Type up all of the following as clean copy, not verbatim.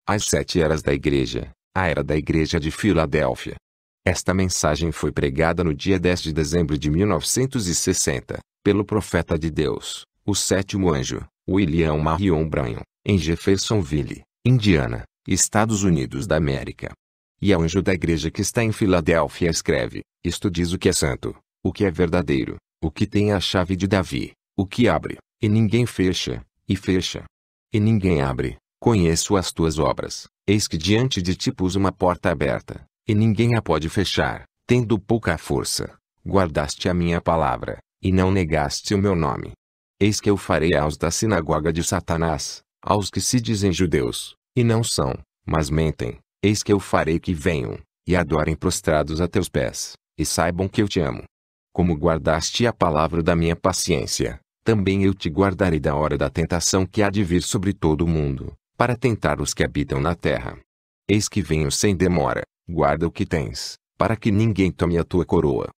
As 7 eras da Igreja. A era da Igreja de Filadélfia. Esta mensagem foi pregada no dia 10 de dezembro de 1960, pelo profeta de Deus, o 7º anjo, William Marion Branham, em Jeffersonville, Indiana, Estados Unidos da América. E ao anjo da igreja que está em Filadélfia escreve: isto diz o que é santo, o que é verdadeiro, o que tem a chave de Davi, o que abre, e ninguém fecha, e fecha, e ninguém abre. Conheço as tuas obras, eis que diante de ti pus uma porta aberta, e ninguém a pode fechar, tendo pouca força. Guardaste a minha palavra, e não negaste o meu nome. Eis que eu farei aos da sinagoga de Satanás, aos que se dizem judeus, e não são, mas mentem, eis que eu farei que venham, e adorem prostrados a teus pés, e saibam que eu te amo. Como guardaste a palavra da minha paciência, também eu te guardarei da hora da tentação que há de vir sobre todo o mundo, para tentar os que habitam na terra. Eis que venho sem demora, guarda o que tens, para que ninguém tome a tua coroa.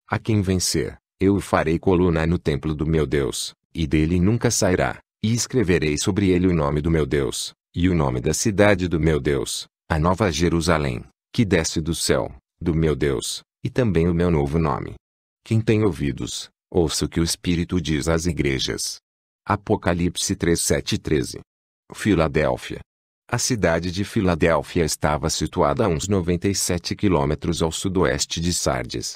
A quem vencer, eu o farei coluna no templo do meu Deus, e dele nunca sairá, e escreverei sobre ele o nome do meu Deus, e o nome da cidade do meu Deus, a nova Jerusalém, que desce do céu, do meu Deus, e também o meu novo nome. Quem tem ouvidos, ouça o que o Espírito diz às igrejas. Apocalipse 3:7-13. Filadélfia. A cidade de Filadélfia estava situada a uns 97 quilômetros ao sudoeste de Sardes.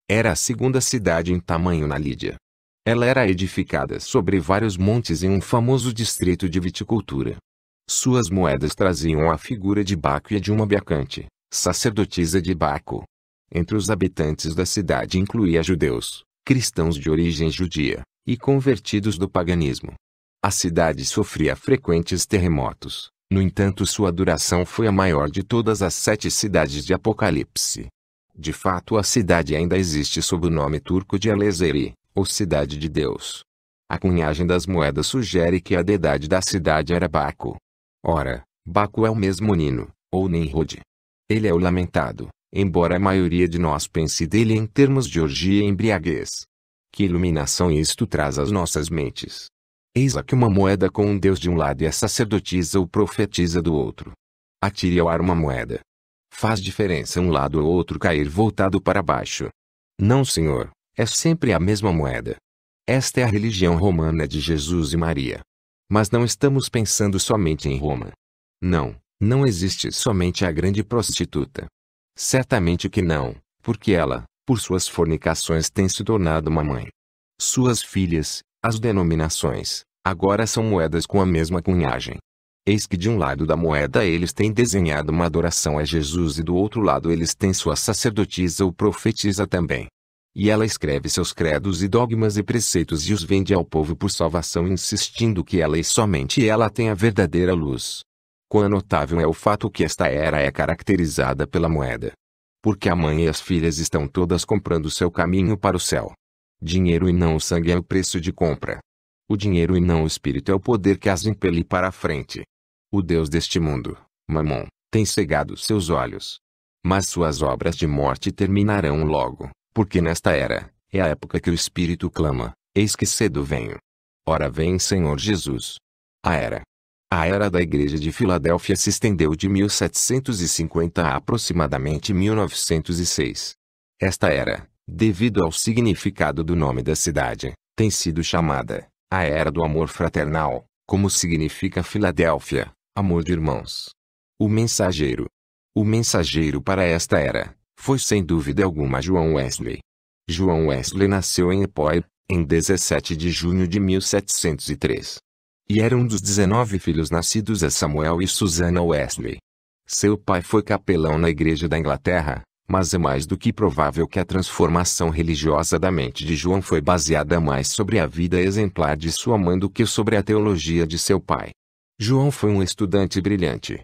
Era a segunda cidade em tamanho na Lídia. Ela era edificada sobre vários montes em um famoso distrito de viticultura. Suas moedas traziam a figura de Baco e de uma Bacante, sacerdotisa de Baco. Entre os habitantes da cidade incluía judeus, cristãos de origem judia, e convertidos do paganismo. A cidade sofria frequentes terremotos, no entanto sua duração foi a maior de todas as 7 cidades de Apocalipse. De fato a cidade ainda existe sob o nome turco de Elezeri, ou Cidade de Deus. A cunhagem das moedas sugere que a deidade da cidade era Baco. Ora, Baco é o mesmo Nino, ou Nimrod. Ele é o lamentado, embora a maioria de nós pense dele em termos de orgia e embriaguez. Que iluminação isto traz às nossas mentes! Eis aqui uma moeda com um deus de um lado e a sacerdotisa ou profetisa do outro. Atire ao ar uma moeda. Faz diferença um lado ou outro cair voltado para baixo? Não, senhor, é sempre a mesma moeda. Esta é a religião romana de Jesus e Maria. Mas não estamos pensando somente em Roma. Não, não existe somente a grande prostituta. Certamente que não, porque ela, por suas fornicações tem se tornado uma mãe. Suas filhas, as denominações, agora são moedas com a mesma cunhagem. Eis que de um lado da moeda eles têm desenhado uma adoração a Jesus e do outro lado eles têm sua sacerdotisa ou profetisa também. E ela escreve seus credos e dogmas e preceitos e os vende ao povo por salvação insistindo que ela e somente ela tem a verdadeira luz. Quão notável é o fato que esta era é caracterizada pela moeda. Porque a mãe e as filhas estão todas comprando seu caminho para o céu. Dinheiro e não o sangue é o preço de compra. O dinheiro e não o espírito é o poder que as impele para a frente. O Deus deste mundo, Mamon, tem cegado seus olhos. Mas suas obras de morte terminarão logo, porque nesta era, é a época que o Espírito clama, eis que cedo venho. Ora vem Senhor Jesus. A era da Igreja de Filadélfia se estendeu de 1750 a aproximadamente 1906. Esta era, devido ao significado do nome da cidade, tem sido chamada a Era do Amor Fraternal, como significa Filadélfia, amor de irmãos. O mensageiro para esta era, foi sem dúvida alguma João Wesley. João Wesley nasceu em Epoy, em 17 de junho de 1703. E era um dos 19 filhos nascidos a Samuel e Susanna Wesley. Seu pai foi capelão na Igreja da Inglaterra, mas é mais do que provável que a transformação religiosa da mente de João foi baseada mais sobre a vida exemplar de sua mãe do que sobre a teologia de seu pai. João foi um estudante brilhante.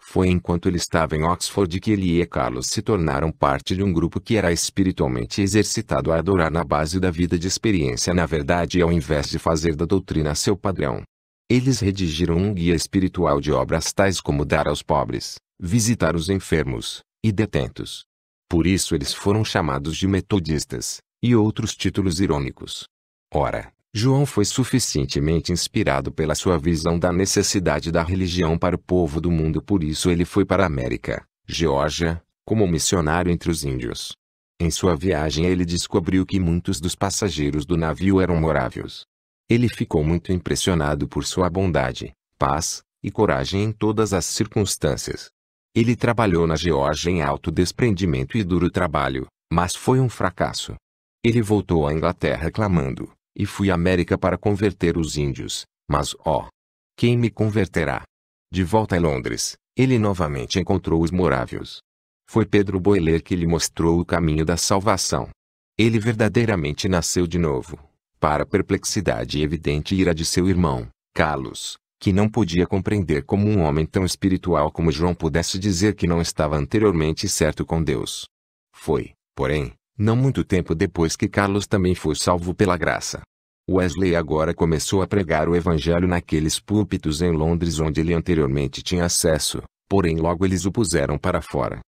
Foi enquanto ele estava em Oxford que ele e Carlos se tornaram parte de um grupo que era espiritualmente exercitado a adorar na base da vida de experiência na verdade ao invés de fazer da doutrina seu padrão. Eles redigiram um guia espiritual de obras tais como dar aos pobres, visitar os enfermos e detentos. Por isso eles foram chamados de metodistas, e outros títulos irônicos. Ora, João foi suficientemente inspirado pela sua visão da necessidade da religião para o povo do mundo, por isso ele foi para a América, Geórgia, como missionário entre os índios. Em sua viagem ele descobriu que muitos dos passageiros do navio eram morávios. Ele ficou muito impressionado por sua bondade, paz e coragem em todas as circunstâncias. Ele trabalhou na Geórgia em alto desprendimento e duro trabalho, mas foi um fracasso. Ele voltou à Inglaterra clamando: "E fui à América para converter os índios, mas quem me converterá?" De volta a Londres, ele novamente encontrou os morávios. Foi Pedro Boiler que lhe mostrou o caminho da salvação. Ele verdadeiramente nasceu de novo, para a perplexidade e evidente ira de seu irmão, Carlos, que não podia compreender como um homem tão espiritual como João pudesse dizer que não estava anteriormente certo com Deus. Foi, porém, não muito tempo depois que Carlos também foi salvo pela graça. Wesley agora começou a pregar o evangelho naqueles púlpitos em Londres onde ele anteriormente tinha acesso, porém logo eles o puseram para fora.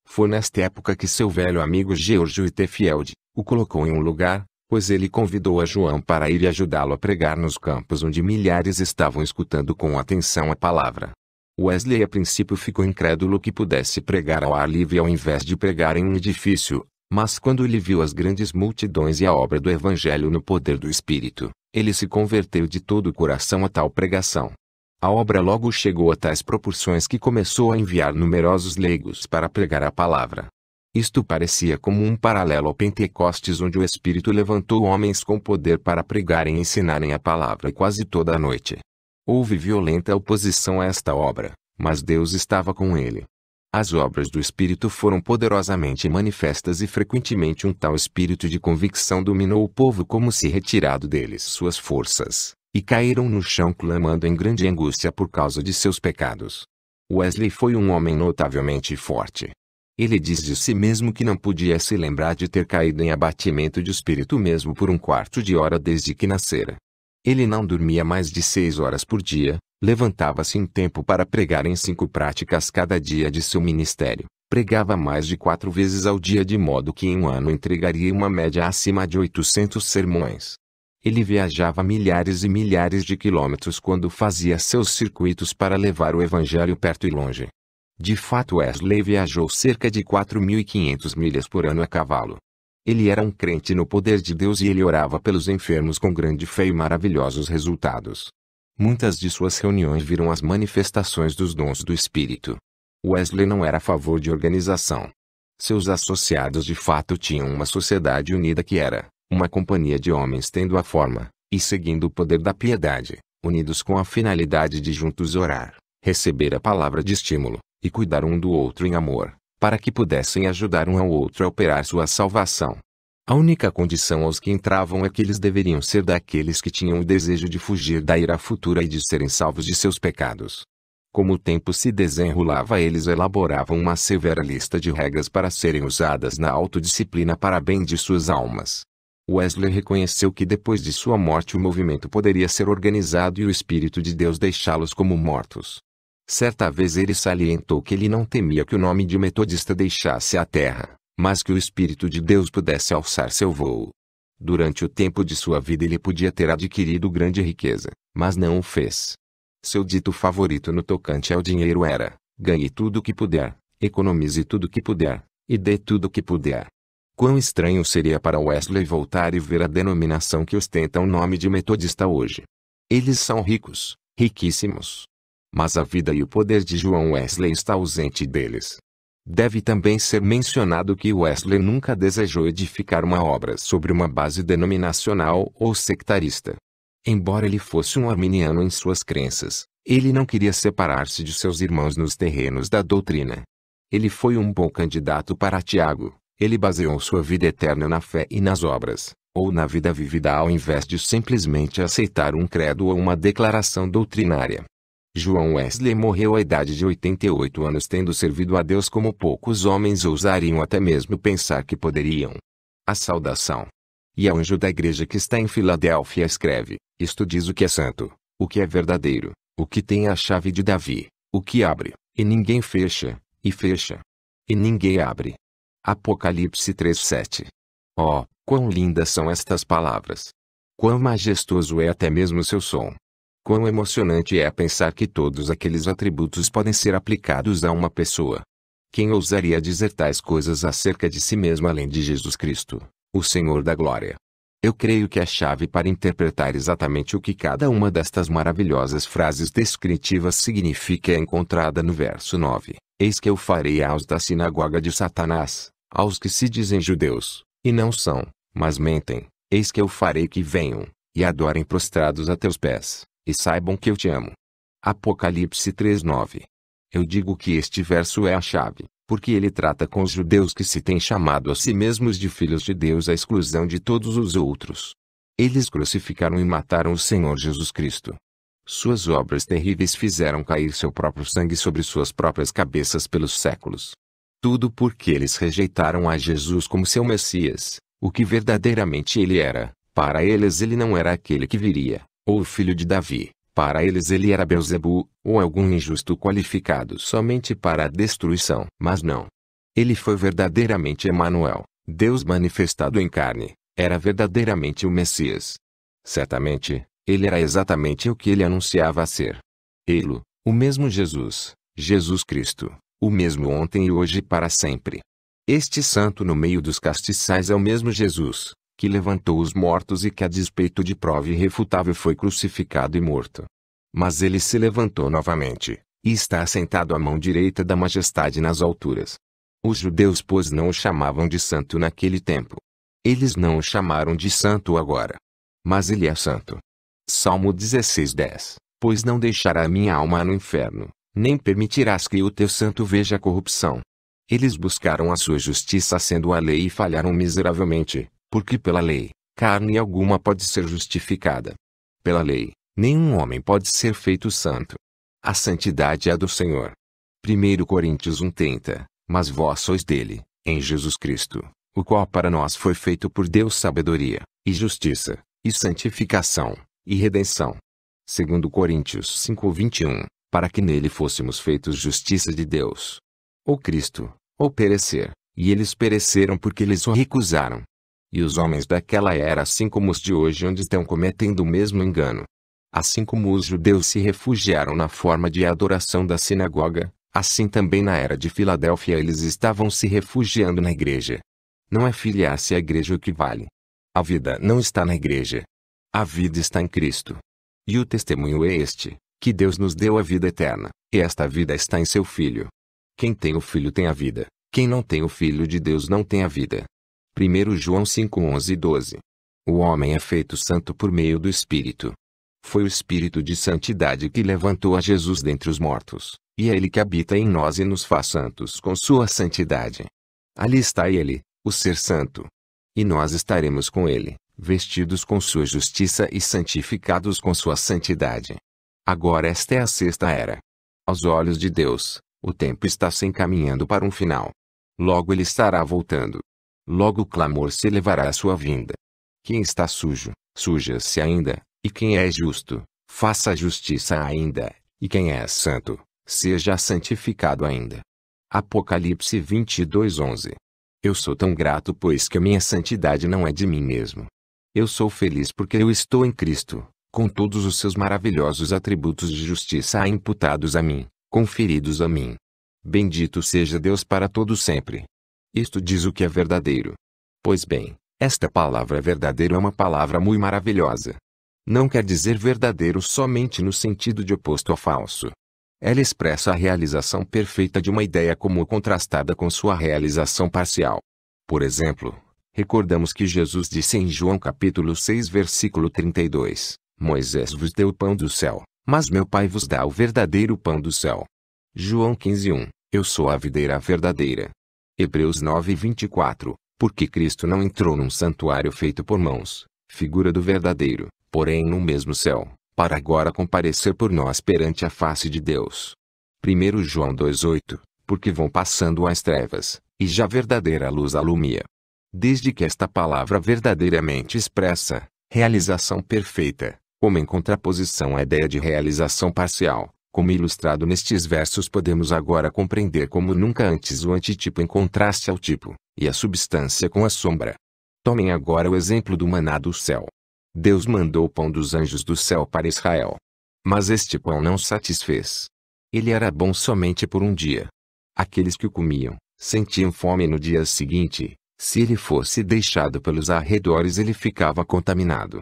Foi nesta época que seu velho amigo George Whitefield o colocou em um lugar, pois ele convidou a João para ir e ajudá-lo a pregar nos campos onde milhares estavam escutando com atenção a palavra. Wesley a princípio ficou incrédulo que pudesse pregar ao ar livre ao invés de pregar em um edifício, mas quando ele viu as grandes multidões e a obra do evangelho no poder do Espírito, ele se converteu de todo o coração a tal pregação. A obra logo chegou a tais proporções que começou a enviar numerosos leigos para pregar a palavra. Isto parecia como um paralelo ao Pentecostes, onde o Espírito levantou homens com poder para pregarem e ensinarem a palavra quase toda a noite. Houve violenta oposição a esta obra, mas Deus estava com ele. As obras do Espírito foram poderosamente manifestas e frequentemente um tal espírito de convicção dominou o povo como se retirado deles suas forças, e caíram no chão clamando em grande angústia por causa de seus pecados. Wesley foi um homem notavelmente forte. Ele diz de si mesmo que não podia se lembrar de ter caído em abatimento de espírito mesmo por um quarto de hora desde que nascera. Ele não dormia mais de 6 horas por dia, levantava-se em tempo para pregar em 5 práticas cada dia de seu ministério, pregava mais de 4 vezes ao dia de modo que em um ano entregaria uma média acima de 800 sermões. Ele viajava milhares e milhares de quilômetros quando fazia seus circuitos para levar o evangelho perto e longe. De fato, Wesley viajou cerca de 4.500 milhas por ano a cavalo. Ele era um crente no poder de Deus e ele orava pelos enfermos com grande fé e maravilhosos resultados. Muitas de suas reuniões viram as manifestações dos dons do Espírito. Wesley não era a favor de organização. Seus associados de fato tinham uma sociedade unida que era uma companhia de homens tendo a forma, e seguindo o poder da piedade, unidos com a finalidade de juntos orar, receber a palavra de estímulo, e cuidar um do outro em amor, para que pudessem ajudar um ao outro a operar sua salvação. A única condição aos que entravam é que eles deveriam ser daqueles que tinham o desejo de fugir da ira futura e de serem salvos de seus pecados. Como o tempo se desenrolava, eles elaboravam uma severa lista de regras para serem usadas na autodisciplina para bem de suas almas. Wesley reconheceu que depois de sua morte o movimento poderia ser organizado e o Espírito de Deus deixá-los como mortos. Certa vez ele salientou que ele não temia que o nome de metodista deixasse a terra, mas que o Espírito de Deus pudesse alçar seu voo. Durante o tempo de sua vida ele podia ter adquirido grande riqueza, mas não o fez. Seu dito favorito no tocante ao dinheiro era: ganhe tudo o que puder, economize tudo o que puder, e dê tudo o que puder. Quão estranho seria para Wesley voltar e ver a denominação que ostenta o nome de metodista hoje. Eles são ricos, riquíssimos. Mas a vida e o poder de João Wesley está ausente deles. Deve também ser mencionado que Wesley nunca desejou edificar uma obra sobre uma base denominacional ou sectarista. Embora ele fosse um arminiano em suas crenças, ele não queria separar-se de seus irmãos nos terrenos da doutrina. Ele foi um bom candidato para Tiago. Ele baseou sua vida eterna na fé e nas obras, ou na vida vivida ao invés de simplesmente aceitar um credo ou uma declaração doutrinária. João Wesley morreu à idade de 88 anos tendo servido a Deus como poucos homens ousariam até mesmo pensar que poderiam. A saudação. E ao anjo da igreja que está em Filadélfia escreve: isto diz o que é santo, o que é verdadeiro, o que tem a chave de Davi, o que abre, e ninguém fecha, e fecha, e ninguém abre. Apocalipse 3:7. Oh, quão lindas são estas palavras! Quão majestoso é até mesmo seu som. Quão emocionante é pensar que todos aqueles atributos podem ser aplicados a uma pessoa. Quem ousaria dizer tais coisas acerca de si mesmo além de Jesus Cristo, o Senhor da Glória? Eu creio que a chave para interpretar exatamente o que cada uma destas maravilhosas frases descritivas significa é encontrada no verso 9. Eis que eu farei aos da sinagoga de Satanás, aos que se dizem judeus, e não são, mas mentem, eis que eu farei que venham, e adorem prostrados a teus pés, e saibam que eu te amo. Apocalipse 3:9. Eu digo que este verso é a chave, porque ele trata com os judeus que se têm chamado a si mesmos de filhos de Deus à exclusão de todos os outros. Eles crucificaram e mataram o Senhor Jesus Cristo. Suas obras terríveis fizeram cair seu próprio sangue sobre suas próprias cabeças pelos séculos. Tudo porque eles rejeitaram a Jesus como seu Messias, o que verdadeiramente ele era. Para eles ele não era aquele que viria, ou o filho de Davi. Para eles ele era Belzebu, ou algum injusto qualificado somente para a destruição. Mas não. Ele foi verdadeiramente Emanuel, Deus manifestado em carne. Era verdadeiramente o Messias. Certamente, ele era exatamente o que ele anunciava ser. Ele, o mesmo Jesus, Jesus Cristo, o mesmo ontem e hoje e para sempre. Este santo no meio dos castiçais é o mesmo Jesus, que levantou os mortos e que a despeito de prova irrefutável foi crucificado e morto. Mas ele se levantou novamente, e está assentado à mão direita da majestade nas alturas. Os judeus pois não o chamavam de santo naquele tempo. Eles não o chamaram de santo agora. Mas ele é santo. Salmo 16:10. Pois não deixará minha alma no inferno, nem permitirás que o teu santo veja a corrupção. Eles buscaram a sua justiça sendo a lei e falharam miseravelmente, porque pela lei, carne alguma pode ser justificada. Pela lei, nenhum homem pode ser feito santo. A santidade é do Senhor. 1 Coríntios 1:30. Mas vós sois dele, em Jesus Cristo, o qual para nós foi feito por Deus sabedoria, e justiça, e santificação, e redenção. 2 Coríntios 5:21, para que nele fôssemos feitos justiça de Deus. Ou Cristo, ou perecer, e eles pereceram porque eles o recusaram. E os homens daquela era assim como os de hoje onde estão cometendo o mesmo engano. Assim como os judeus se refugiaram na forma de adoração da sinagoga, assim também na era de Filadélfia eles estavam se refugiando na igreja. Não é filiar-se à igreja o que vale. A vida não está na igreja. A vida está em Cristo. E o testemunho é este, que Deus nos deu a vida eterna, e esta vida está em seu Filho. Quem tem o Filho tem a vida, quem não tem o Filho de Deus não tem a vida. 1 João 5:11 e 12. O homem é feito santo por meio do Espírito. Foi o Espírito de santidade que levantou a Jesus dentre os mortos, e é ele que habita em nós e nos faz santos com sua santidade. Ali está ele, o ser santo. E nós estaremos com ele, vestidos com sua justiça e santificados com sua santidade. Agora esta é a sexta era. Aos olhos de Deus, o tempo está se encaminhando para um final. Logo ele estará voltando. Logo o clamor se elevará à sua vinda. Quem está sujo, suja-se ainda, e quem é justo, faça a justiça ainda, e quem é santo, seja santificado ainda. Apocalipse 22:11. Eu sou tão grato pois que a minha santidade não é de mim mesmo. Eu sou feliz porque eu estou em Cristo, com todos os seus maravilhosos atributos de justiça imputados a mim, conferidos a mim. Bendito seja Deus para todo sempre. Isto diz o que é verdadeiro. Pois bem, esta palavra verdadeiro é uma palavra muito maravilhosa. Não quer dizer verdadeiro somente no sentido de oposto a falso. Ela expressa a realização perfeita de uma ideia como contrastada com sua realização parcial. Por exemplo, recordamos que Jesus disse em João capítulo 6 versículo 32, Moisés vos deu o pão do céu, mas meu Pai vos dá o verdadeiro pão do céu. João 15:1, eu sou a videira verdadeira. Hebreus 9:24, porque Cristo não entrou num santuário feito por mãos, figura do verdadeiro, porém no mesmo céu, para agora comparecer por nós perante a face de Deus. 1 João 2:8, porque vão passando as trevas, e já verdadeira luz alumia. Desde que esta palavra verdadeiramente expressa, realização perfeita, como em contraposição à ideia de realização parcial, como ilustrado nestes versos podemos agora compreender como nunca antes o antitipo em contraste ao tipo, e a substância com a sombra. Tomem agora o exemplo do maná do céu. Deus mandou o pão dos anjos do céu para Israel. Mas este pão não satisfez. Ele era bom somente por um dia. Aqueles que o comiam, sentiam fome no dia seguinte. Se ele fosse deixado pelos arredores, ele ficava contaminado.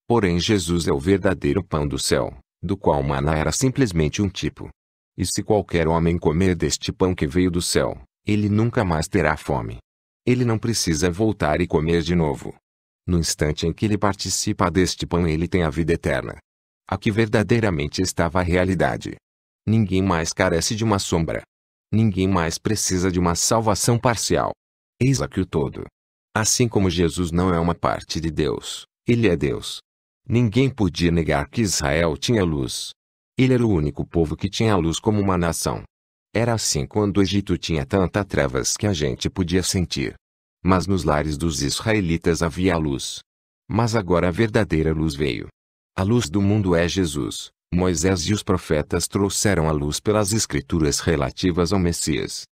Porém, Jesus é o verdadeiro pão do céu, do qual o maná era simplesmente um tipo. E se qualquer homem comer deste pão que veio do céu, ele nunca mais terá fome. Ele não precisa voltar e comer de novo. No instante em que ele participa deste pão, ele tem a vida eterna. Aqui verdadeiramente estava a realidade. Ninguém mais carece de uma sombra. Ninguém mais precisa de uma salvação parcial. Eis aqui o todo. Assim como Jesus não é uma parte de Deus, ele é Deus. Ninguém podia negar que Israel tinha luz. Ele era o único povo que tinha luz como uma nação. Era assim quando o Egito tinha tantas trevas que a gente podia sentir. Mas nos lares dos israelitas havia luz. Mas agora a verdadeira luz veio. A luz do mundo é Jesus. Moisés e os profetas trouxeram a luz pelas escrituras relativas ao Messias.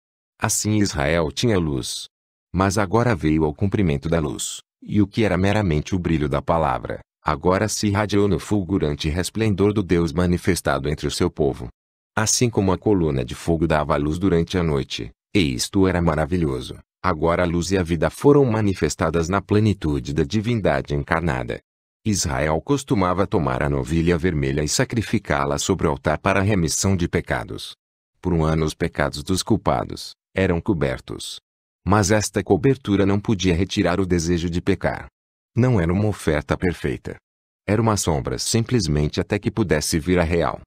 Assim Israel tinha luz. Mas agora veio ao cumprimento da luz, e o que era meramente o brilho da palavra, agora se irradiou no fulgurante resplendor do Deus manifestado entre o seu povo. Assim como a coluna de fogo dava luz durante a noite, e isto era maravilhoso, agora a luz e a vida foram manifestadas na plenitude da divindade encarnada. Israel costumava tomar a novilha vermelha e sacrificá-la sobre o altar para a remissão de pecados. Por um ano os pecados dos culpados eram cobertos. Mas esta cobertura não podia retirar o desejo de pecar. Não era uma oferta perfeita. Era uma sombra simplesmente até que pudesse vir a real.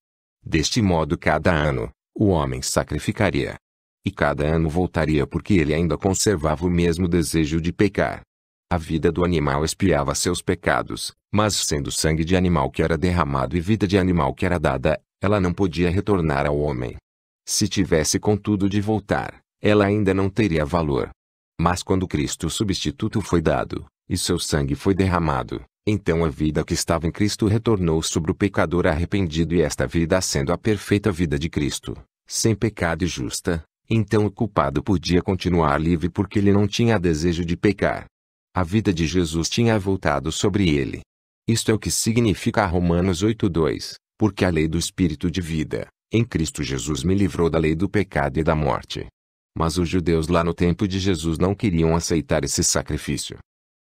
Deste modo cada ano, o homem sacrificaria. E cada ano voltaria porque ele ainda conservava o mesmo desejo de pecar. A vida do animal expiava seus pecados, mas sendo sangue de animal que era derramado e vida de animal que era dada, ela não podia retornar ao homem. Se tivesse contudo de voltar, ela ainda não teria valor. Mas quando Cristo substituto foi dado, e seu sangue foi derramado, então a vida que estava em Cristo retornou sobre o pecador arrependido, e esta vida sendo a perfeita vida de Cristo, sem pecado e justa, então o culpado podia continuar livre porque ele não tinha desejo de pecar. A vida de Jesus tinha voltado sobre ele. Isto é o que significa Romanos 8:2, porque a lei do Espírito de vida, em Cristo Jesus me livrou da lei do pecado e da morte. Mas os judeus lá no tempo de Jesus não queriam aceitar esse sacrifício.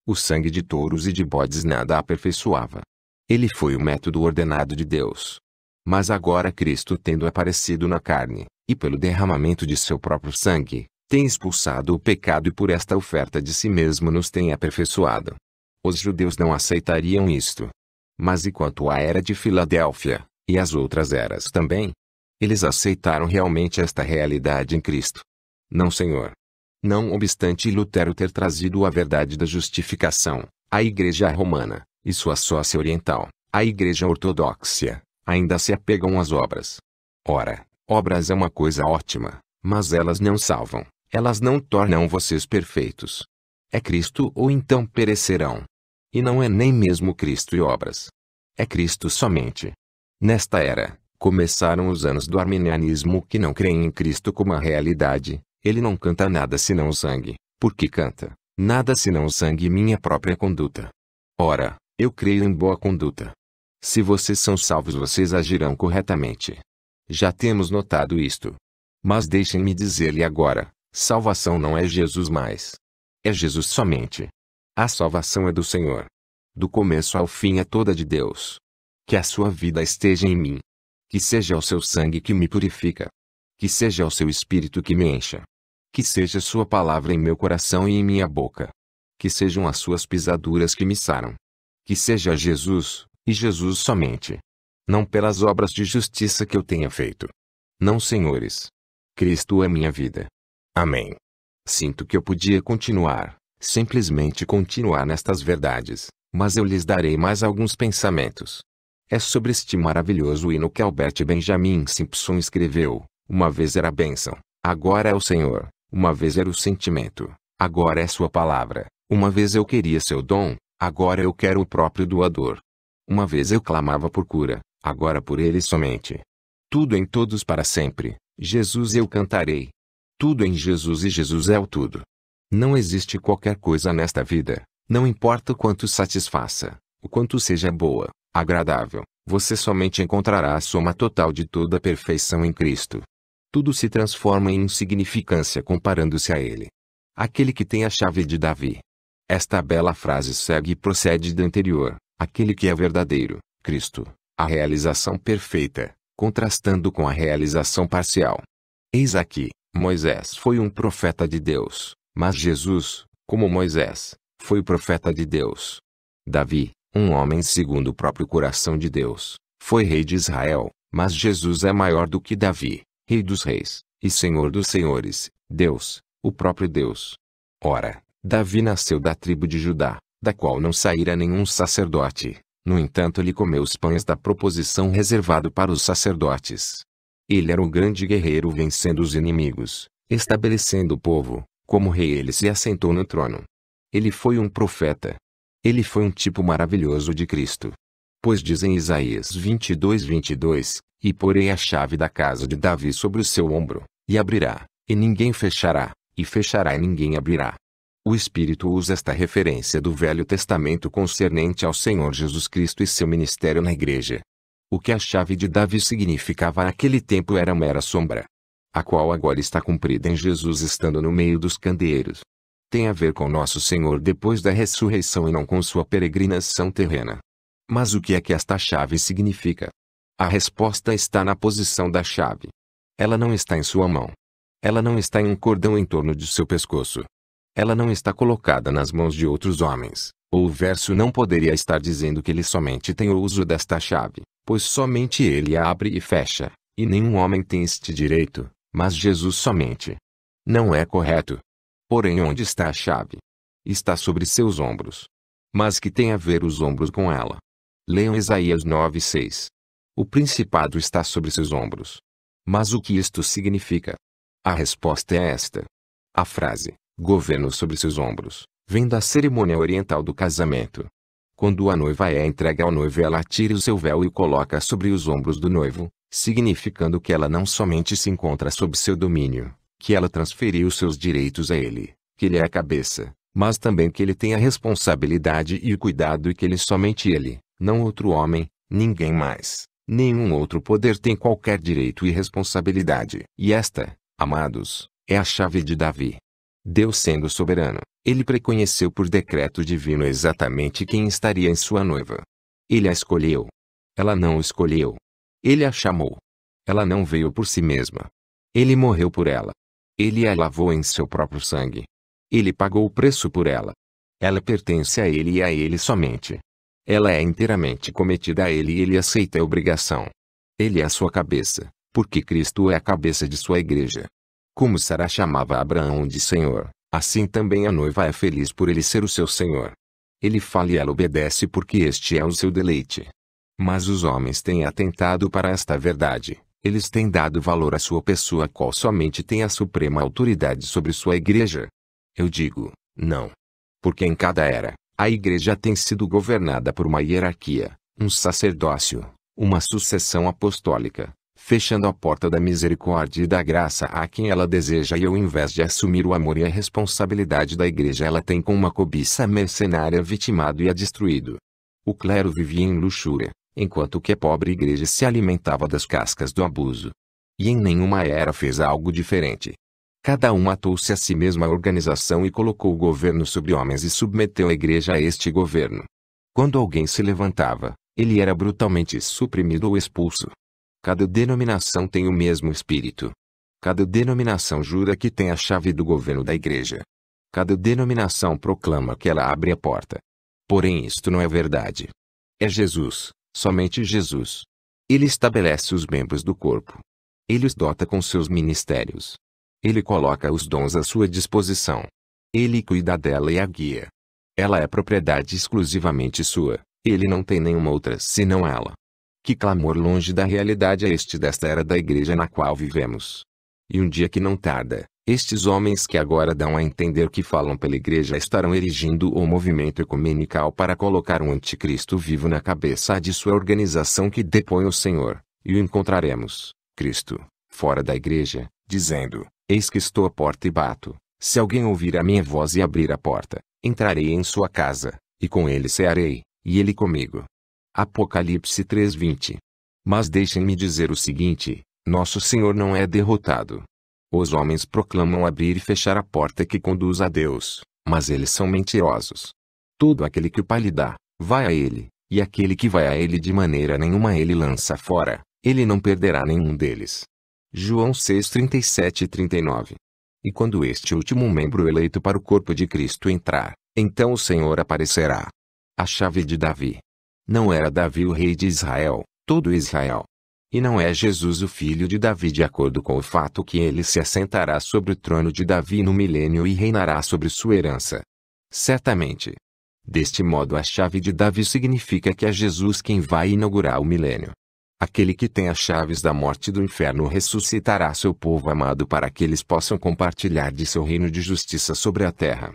O sangue de touros e de bodes nada aperfeiçoava. Ele foi o método ordenado de Deus. Mas agora Cristo, tendo aparecido na carne, e pelo derramamento de seu próprio sangue, tem expulsado o pecado e por esta oferta de si mesmo nos tem aperfeiçoado. Os judeus não aceitariam isto. Mas e quanto à era de Filadélfia, e as outras eras também? Eles aceitaram realmente esta realidade em Cristo. Não, Senhor. Não obstante Lutero ter trazido a verdade da justificação, a Igreja Romana, e sua sócia oriental, a Igreja Ortodoxa, ainda se apegam às obras. Ora, obras é uma coisa ótima, mas elas não salvam, elas não tornam vocês perfeitos. É Cristo ou então perecerão. E não é nem mesmo Cristo e obras. É Cristo somente. Nesta era, começaram os anos do arminianismo que não creem em Cristo como a realidade. Ele não canta nada senão o sangue, porque canta, nada senão o sangue e minha própria conduta. Ora, eu creio em boa conduta. Se vocês são salvos, vocês agirão corretamente. Já temos notado isto. Mas deixem-me dizer-lhe agora, salvação não é Jesus mais. É Jesus somente. A salvação é do Senhor. Do começo ao fim é toda de Deus. Que a sua vida esteja em mim. Que seja o seu sangue que me purifica. Que seja o seu espírito que me encha. Que seja sua palavra em meu coração e em minha boca. Que sejam as suas pisaduras que me saram. Que seja Jesus, e Jesus somente. Não pelas obras de justiça que eu tenha feito. Não, senhores. Cristo é minha vida. Amém. Sinto que eu podia continuar, simplesmente continuar nestas verdades, mas eu lhes darei mais alguns pensamentos. É sobre este maravilhoso hino que Albert Benjamin Simpson escreveu. Uma vez era a bênção, agora é o Senhor. Uma vez era o sentimento, agora é sua palavra. Uma vez eu queria seu dom, agora eu quero o próprio doador. Uma vez eu clamava por cura, agora por ele somente. Tudo em todos para sempre, Jesus eu cantarei. Tudo em Jesus e Jesus é o tudo. Não existe qualquer coisa nesta vida, não importa o quanto satisfaça, o quanto seja boa, agradável, você somente encontrará a soma total de toda a perfeição em Cristo. Tudo se transforma em insignificância comparando-se a Ele. Aquele que tem a chave de Davi. Esta bela frase segue e procede da anterior, aquele que é verdadeiro, Cristo, a realização perfeita, contrastando com a realização parcial. Eis aqui, Moisés foi um profeta de Deus, mas Jesus, como Moisés, foi profeta de Deus. Davi, um homem segundo o próprio coração de Deus, foi rei de Israel, mas Jesus é maior do que Davi, rei dos reis, e senhor dos senhores, Deus, o próprio Deus. Ora, Davi nasceu da tribo de Judá, da qual não saíra nenhum sacerdote. No entanto, ele comeu os pães da proposição reservado para os sacerdotes. Ele era um grande guerreiro vencendo os inimigos, estabelecendo o povo. Como rei ele se assentou no trono. Ele foi um profeta. Ele foi um tipo maravilhoso de Cristo. Pois diz em Isaías 22:22, e porei a chave da casa de Davi sobre o seu ombro, e abrirá, e ninguém fechará, e fechará e ninguém abrirá. O Espírito usa esta referência do Velho Testamento concernente ao Senhor Jesus Cristo e seu ministério na igreja. O que a chave de Davi significava naquele tempo era mera sombra, a qual agora está cumprida em Jesus estando no meio dos candeeiros. Tem a ver com nosso Senhor depois da ressurreição e não com sua peregrinação terrena. Mas o que é que esta chave significa? A resposta está na posição da chave. Ela não está em sua mão. Ela não está em um cordão em torno de seu pescoço. Ela não está colocada nas mãos de outros homens. Ou o verso não poderia estar dizendo que ele somente tem o uso desta chave, pois somente ele a abre e fecha, e nenhum homem tem este direito, mas Jesus somente. Não é correto. Porém, onde está a chave? Está sobre seus ombros. Mas que tem a ver os ombros com ela? Leiam Isaías 9:6. O principado está sobre seus ombros. Mas o que isto significa? A resposta é esta. A frase, governo sobre seus ombros, vem da cerimônia oriental do casamento. Quando a noiva é entregue ao noivo, ela tira o seu véu e o coloca sobre os ombros do noivo, significando que ela não somente se encontra sob seu domínio, que ela transferiu seus direitos a ele, que ele é a cabeça, mas também que ele tem a responsabilidade e o cuidado e que ele somente ele, não outro homem, ninguém mais, nenhum outro poder tem qualquer direito e responsabilidade. E esta, amados, é a chave de Davi. Deus sendo soberano, ele preconheceu por decreto divino exatamente quem estaria em sua noiva. Ele a escolheu. Ela não o escolheu. Ele a chamou. Ela não veio por si mesma. Ele morreu por ela. Ele a lavou em seu próprio sangue. Ele pagou o preço por ela. Ela pertence a ele e a ele somente. Ela é inteiramente cometida a ele e ele aceita a obrigação. Ele é a sua cabeça, porque Cristo é a cabeça de sua igreja. Como Sara chamava Abraão de Senhor, assim também a noiva é feliz por ele ser o seu Senhor. Ele fala e ela obedece porque este é o seu deleite. Mas os homens têm atentado para esta verdade. Eles têm dado valor à sua pessoa, qual somente tem a suprema autoridade sobre sua igreja. Eu digo, não. Porque em cada era, a igreja tem sido governada por uma hierarquia, um sacerdócio, uma sucessão apostólica, fechando a porta da misericórdia e da graça a quem ela deseja e ao invés de assumir o amor e a responsabilidade da igreja ela tem com uma cobiça mercenária vitimado e a destruído. O clero vivia em luxúria, enquanto que a pobre igreja se alimentava das cascas do abuso. E em nenhuma era fez algo diferente. Cada um atou-se a si mesma a organização e colocou o governo sobre homens e submeteu a igreja a este governo. Quando alguém se levantava, ele era brutalmente suprimido ou expulso. Cada denominação tem o mesmo espírito. Cada denominação jura que tem a chave do governo da igreja. Cada denominação proclama que ela abre a porta. Porém isto não é verdade. É Jesus, somente Jesus. Ele estabelece os membros do corpo. Ele os dota com seus ministérios. Ele coloca os dons à sua disposição. Ele cuida dela e a guia. Ela é propriedade exclusivamente sua. Ele não tem nenhuma outra senão ela. Que clamor longe da realidade é este desta era da igreja na qual vivemos. E um dia que não tarda, estes homens que agora dão a entender que falam pela igreja estarão erigindo o movimento ecumenical para colocar um anticristo vivo na cabeça de sua organização que depõe o Senhor, e o encontraremos, Cristo, fora da igreja, dizendo, eis que estou à porta e bato, se alguém ouvir a minha voz e abrir a porta, entrarei em sua casa, e com ele cearei, e ele comigo. Apocalipse 3:20. Mas deixem-me dizer o seguinte: nosso Senhor não é derrotado. Os homens proclamam abrir e fechar a porta que conduz a Deus, mas eles são mentirosos. Todo aquele que o Pai lhe dá, vai a ele, e aquele que vai a ele de maneira nenhuma ele lança fora, ele não perderá nenhum deles. João 6:37 e 39. E quando este último membro eleito para o corpo de Cristo entrar, então o Senhor aparecerá. A chave de Davi. Não era Davi o rei de Israel, todo Israel. E não é Jesus o filho de Davi de acordo com o fato que ele se assentará sobre o trono de Davi no milênio e reinará sobre sua herança. Certamente. Deste modo a chave de Davi significa que é Jesus quem vai inaugurar o milênio. Aquele que tem as chaves da morte e do inferno ressuscitará seu povo amado para que eles possam compartilhar de seu reino de justiça sobre a terra.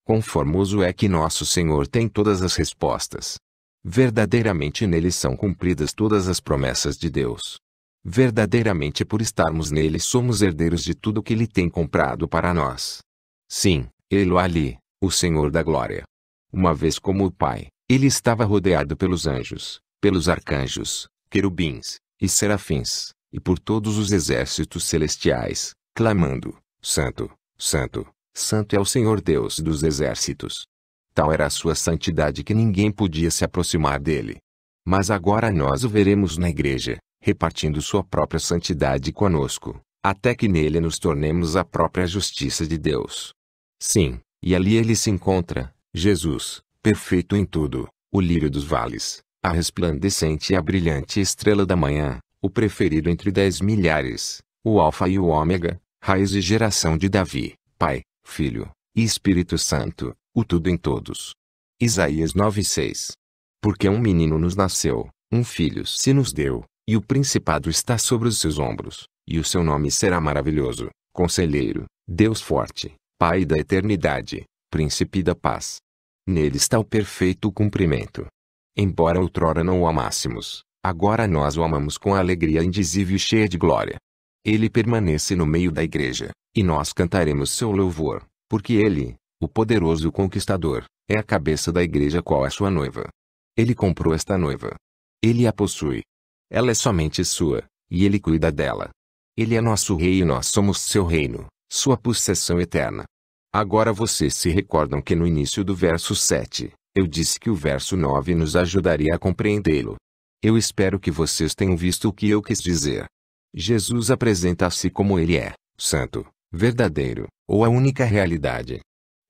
Quão formoso é que nosso Senhor tem todas as respostas. Verdadeiramente nele são cumpridas todas as promessas de Deus. Verdadeiramente por estarmos nele somos herdeiros de tudo que ele tem comprado para nós. Sim, ele ali, o Senhor da glória. Uma vez como o Pai, ele estava rodeado pelos anjos, pelos arcanjos, querubins, e serafins, e por todos os exércitos celestiais, clamando: Santo, Santo, Santo é o Senhor Deus dos exércitos. Tal era a sua santidade que ninguém podia se aproximar dele. Mas agora nós o veremos na igreja, repartindo sua própria santidade conosco, até que nele nos tornemos a própria justiça de Deus. Sim, e ali ele se encontra, Jesus, perfeito em tudo, o lírio dos vales, a resplandecente e a brilhante estrela da manhã, o preferido entre 10 milhares, o Alfa e o Ômega, raiz e geração de Davi, Pai, Filho e Espírito Santo, o tudo em todos. Isaías 9:6. Porque um menino nos nasceu, um filho se nos deu, e o principado está sobre os seus ombros, e o seu nome será maravilhoso, Conselheiro, Deus forte, Pai da eternidade, Príncipe da paz. Nele está o perfeito cumprimento. Embora outrora não o amássemos, agora nós o amamos com alegria indizível e cheia de glória. Ele permanece no meio da igreja, e nós cantaremos seu louvor, porque ele, o poderoso conquistador, é a cabeça da igreja qual é sua noiva. Ele comprou esta noiva. Ele a possui. Ela é somente sua, e ele cuida dela. Ele é nosso rei e nós somos seu reino, sua possessão eterna. Agora vocês se recordam que no início do verso 7, eu disse que o verso 9 nos ajudaria a compreendê-lo. Eu espero que vocês tenham visto o que eu quis dizer. Jesus apresenta-se como ele é, santo, verdadeiro, ou a única realidade.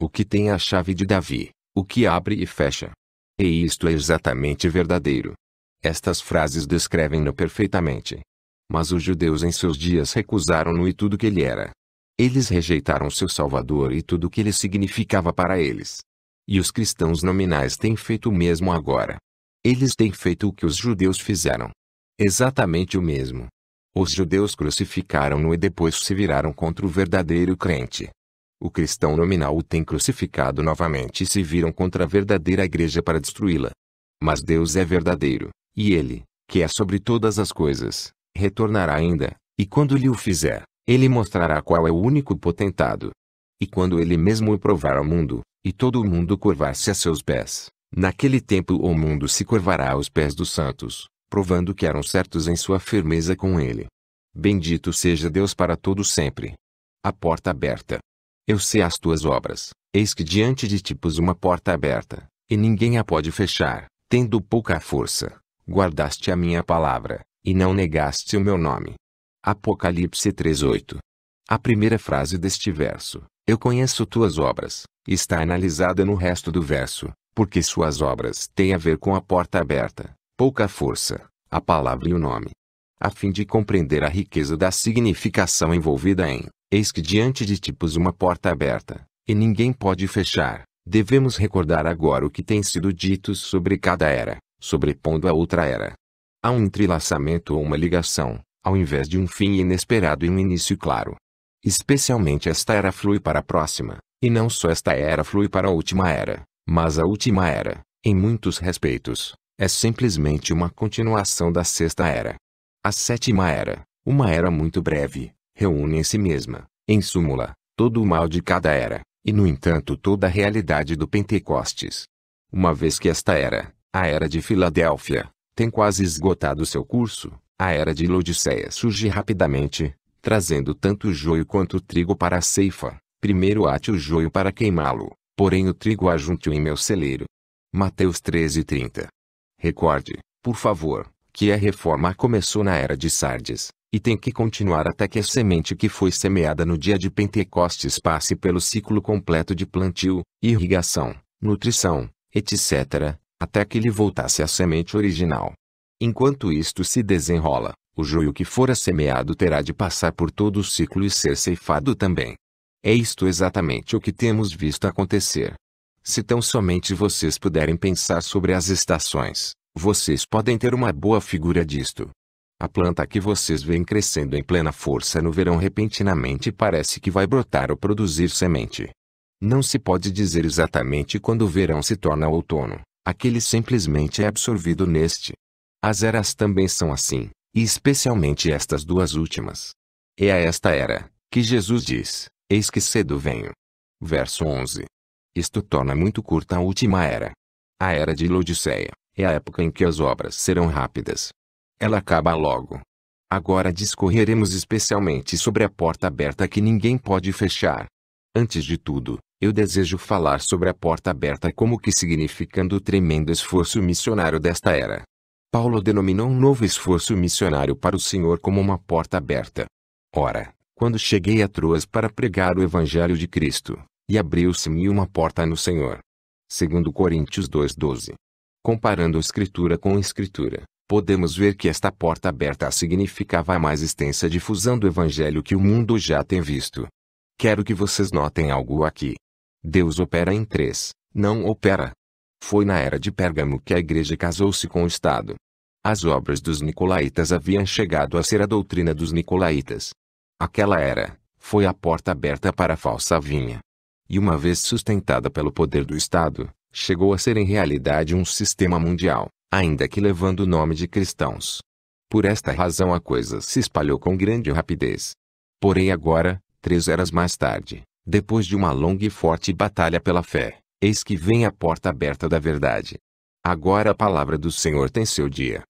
O que tem a chave de Davi, o que abre e fecha. E isto é exatamente verdadeiro. Estas frases descrevem-no perfeitamente. Mas os judeus em seus dias recusaram-no e tudo que ele era. Eles rejeitaram seu Salvador e tudo o que ele significava para eles. E os cristãos nominais têm feito o mesmo agora. Eles têm feito o que os judeus fizeram. Exatamente o mesmo. Os judeus crucificaram-no e depois se viraram contra o verdadeiro crente. O cristão nominal o tem crucificado novamente e se viram contra a verdadeira igreja para destruí-la. Mas Deus é verdadeiro, e ele, que é sobre todas as coisas, retornará ainda, e quando lhe o fizer, ele mostrará qual é o único potentado. E quando ele mesmo o provar ao mundo, e todo o mundo curvar-se a seus pés, naquele tempo o mundo se curvará aos pés dos santos, provando que eram certos em sua firmeza com ele. Bendito seja Deus para todo sempre. A porta aberta. Eu sei as tuas obras, eis que diante de ti pus uma porta aberta, e ninguém a pode fechar, tendo pouca força. Guardaste a minha palavra, e não negaste o meu nome. Apocalipse 3:8. A primeira frase deste verso, eu conheço tuas obras, está analisada no resto do verso, porque suas obras têm a ver com a porta aberta, pouca força, a palavra e o nome. A fim de compreender a riqueza da significação envolvida em eis que diante de ti pus uma porta aberta, e ninguém pode fechar, devemos recordar agora o que tem sido dito sobre cada era, sobrepondo a outra era. Há um entrelaçamento ou uma ligação, ao invés de um fim inesperado e um início claro. Especialmente esta era flui para a próxima, e não só esta era flui para a última era, mas a última era, em muitos respeitos, é simplesmente uma continuação da sexta era. A sétima era, uma era muito breve, reúne em si mesma, em súmula, todo o mal de cada era, e no entanto toda a realidade do Pentecostes. Uma vez que esta era, A era de Filadélfia tem quase esgotado seu curso. A era de Laodiceia surge rapidamente, trazendo tanto o joio quanto o trigo para a ceifa. Primeiro ate o joio para queimá-lo, porém o trigo ajunte-o em meu celeiro. Mateus 13:30. Recorde, por favor, que a reforma começou na era de Sardes, e tem que continuar até que a semente que foi semeada no dia de Pentecostes passe pelo ciclo completo de plantio, irrigação, nutrição, etc., até que lhe voltasse a semente original. Enquanto isto se desenrola, o joio que fora semeado terá de passar por todo o ciclo e ser ceifado também. É isto exatamente o que temos visto acontecer. Se tão somente vocês puderem pensar sobre as estações, vocês podem ter uma boa figura disto. A planta que vocês veem crescendo em plena força no verão repentinamente parece que vai brotar ou produzir semente. Não se pode dizer exatamente quando o verão se torna outono, aquele simplesmente é absorvido neste. As eras também são assim, e especialmente estas duas últimas. É a esta era, que Jesus diz, eis que cedo venho. Verso 11. Isto torna muito curta a última era. A era de Laodiceia é a época em que as obras serão rápidas. Ela acaba logo. Agora discorreremos especialmente sobre a porta aberta que ninguém pode fechar. Antes de tudo, eu desejo falar sobre a porta aberta como que significando o tremendo esforço missionário desta era. Paulo denominou um novo esforço missionário para o Senhor como uma porta aberta. Ora, quando cheguei a Troas para pregar o Evangelho de Cristo, e abriu-se-me uma porta no Senhor. 2 Coríntios 2:12. Comparando a Escritura com a Escritura, podemos ver que esta porta aberta significava a mais extensa difusão do Evangelho que o mundo já tem visto. Quero que vocês notem algo aqui. Deus opera em três, não opera. Foi na era de Pérgamo que a igreja casou-se com o Estado. As obras dos nicolaítas haviam chegado a ser a doutrina dos nicolaítas. Aquela era foi a porta aberta para a falsa vinha. E uma vez sustentada pelo poder do Estado, chegou a ser em realidade um sistema mundial, ainda que levando o nome de cristãos. Por esta razão a coisa se espalhou com grande rapidez. Porém agora, 3 eras mais tarde, depois de uma longa e forte batalha pela fé, eis que vem a porta aberta da verdade. Agora a palavra do Senhor tem seu dia.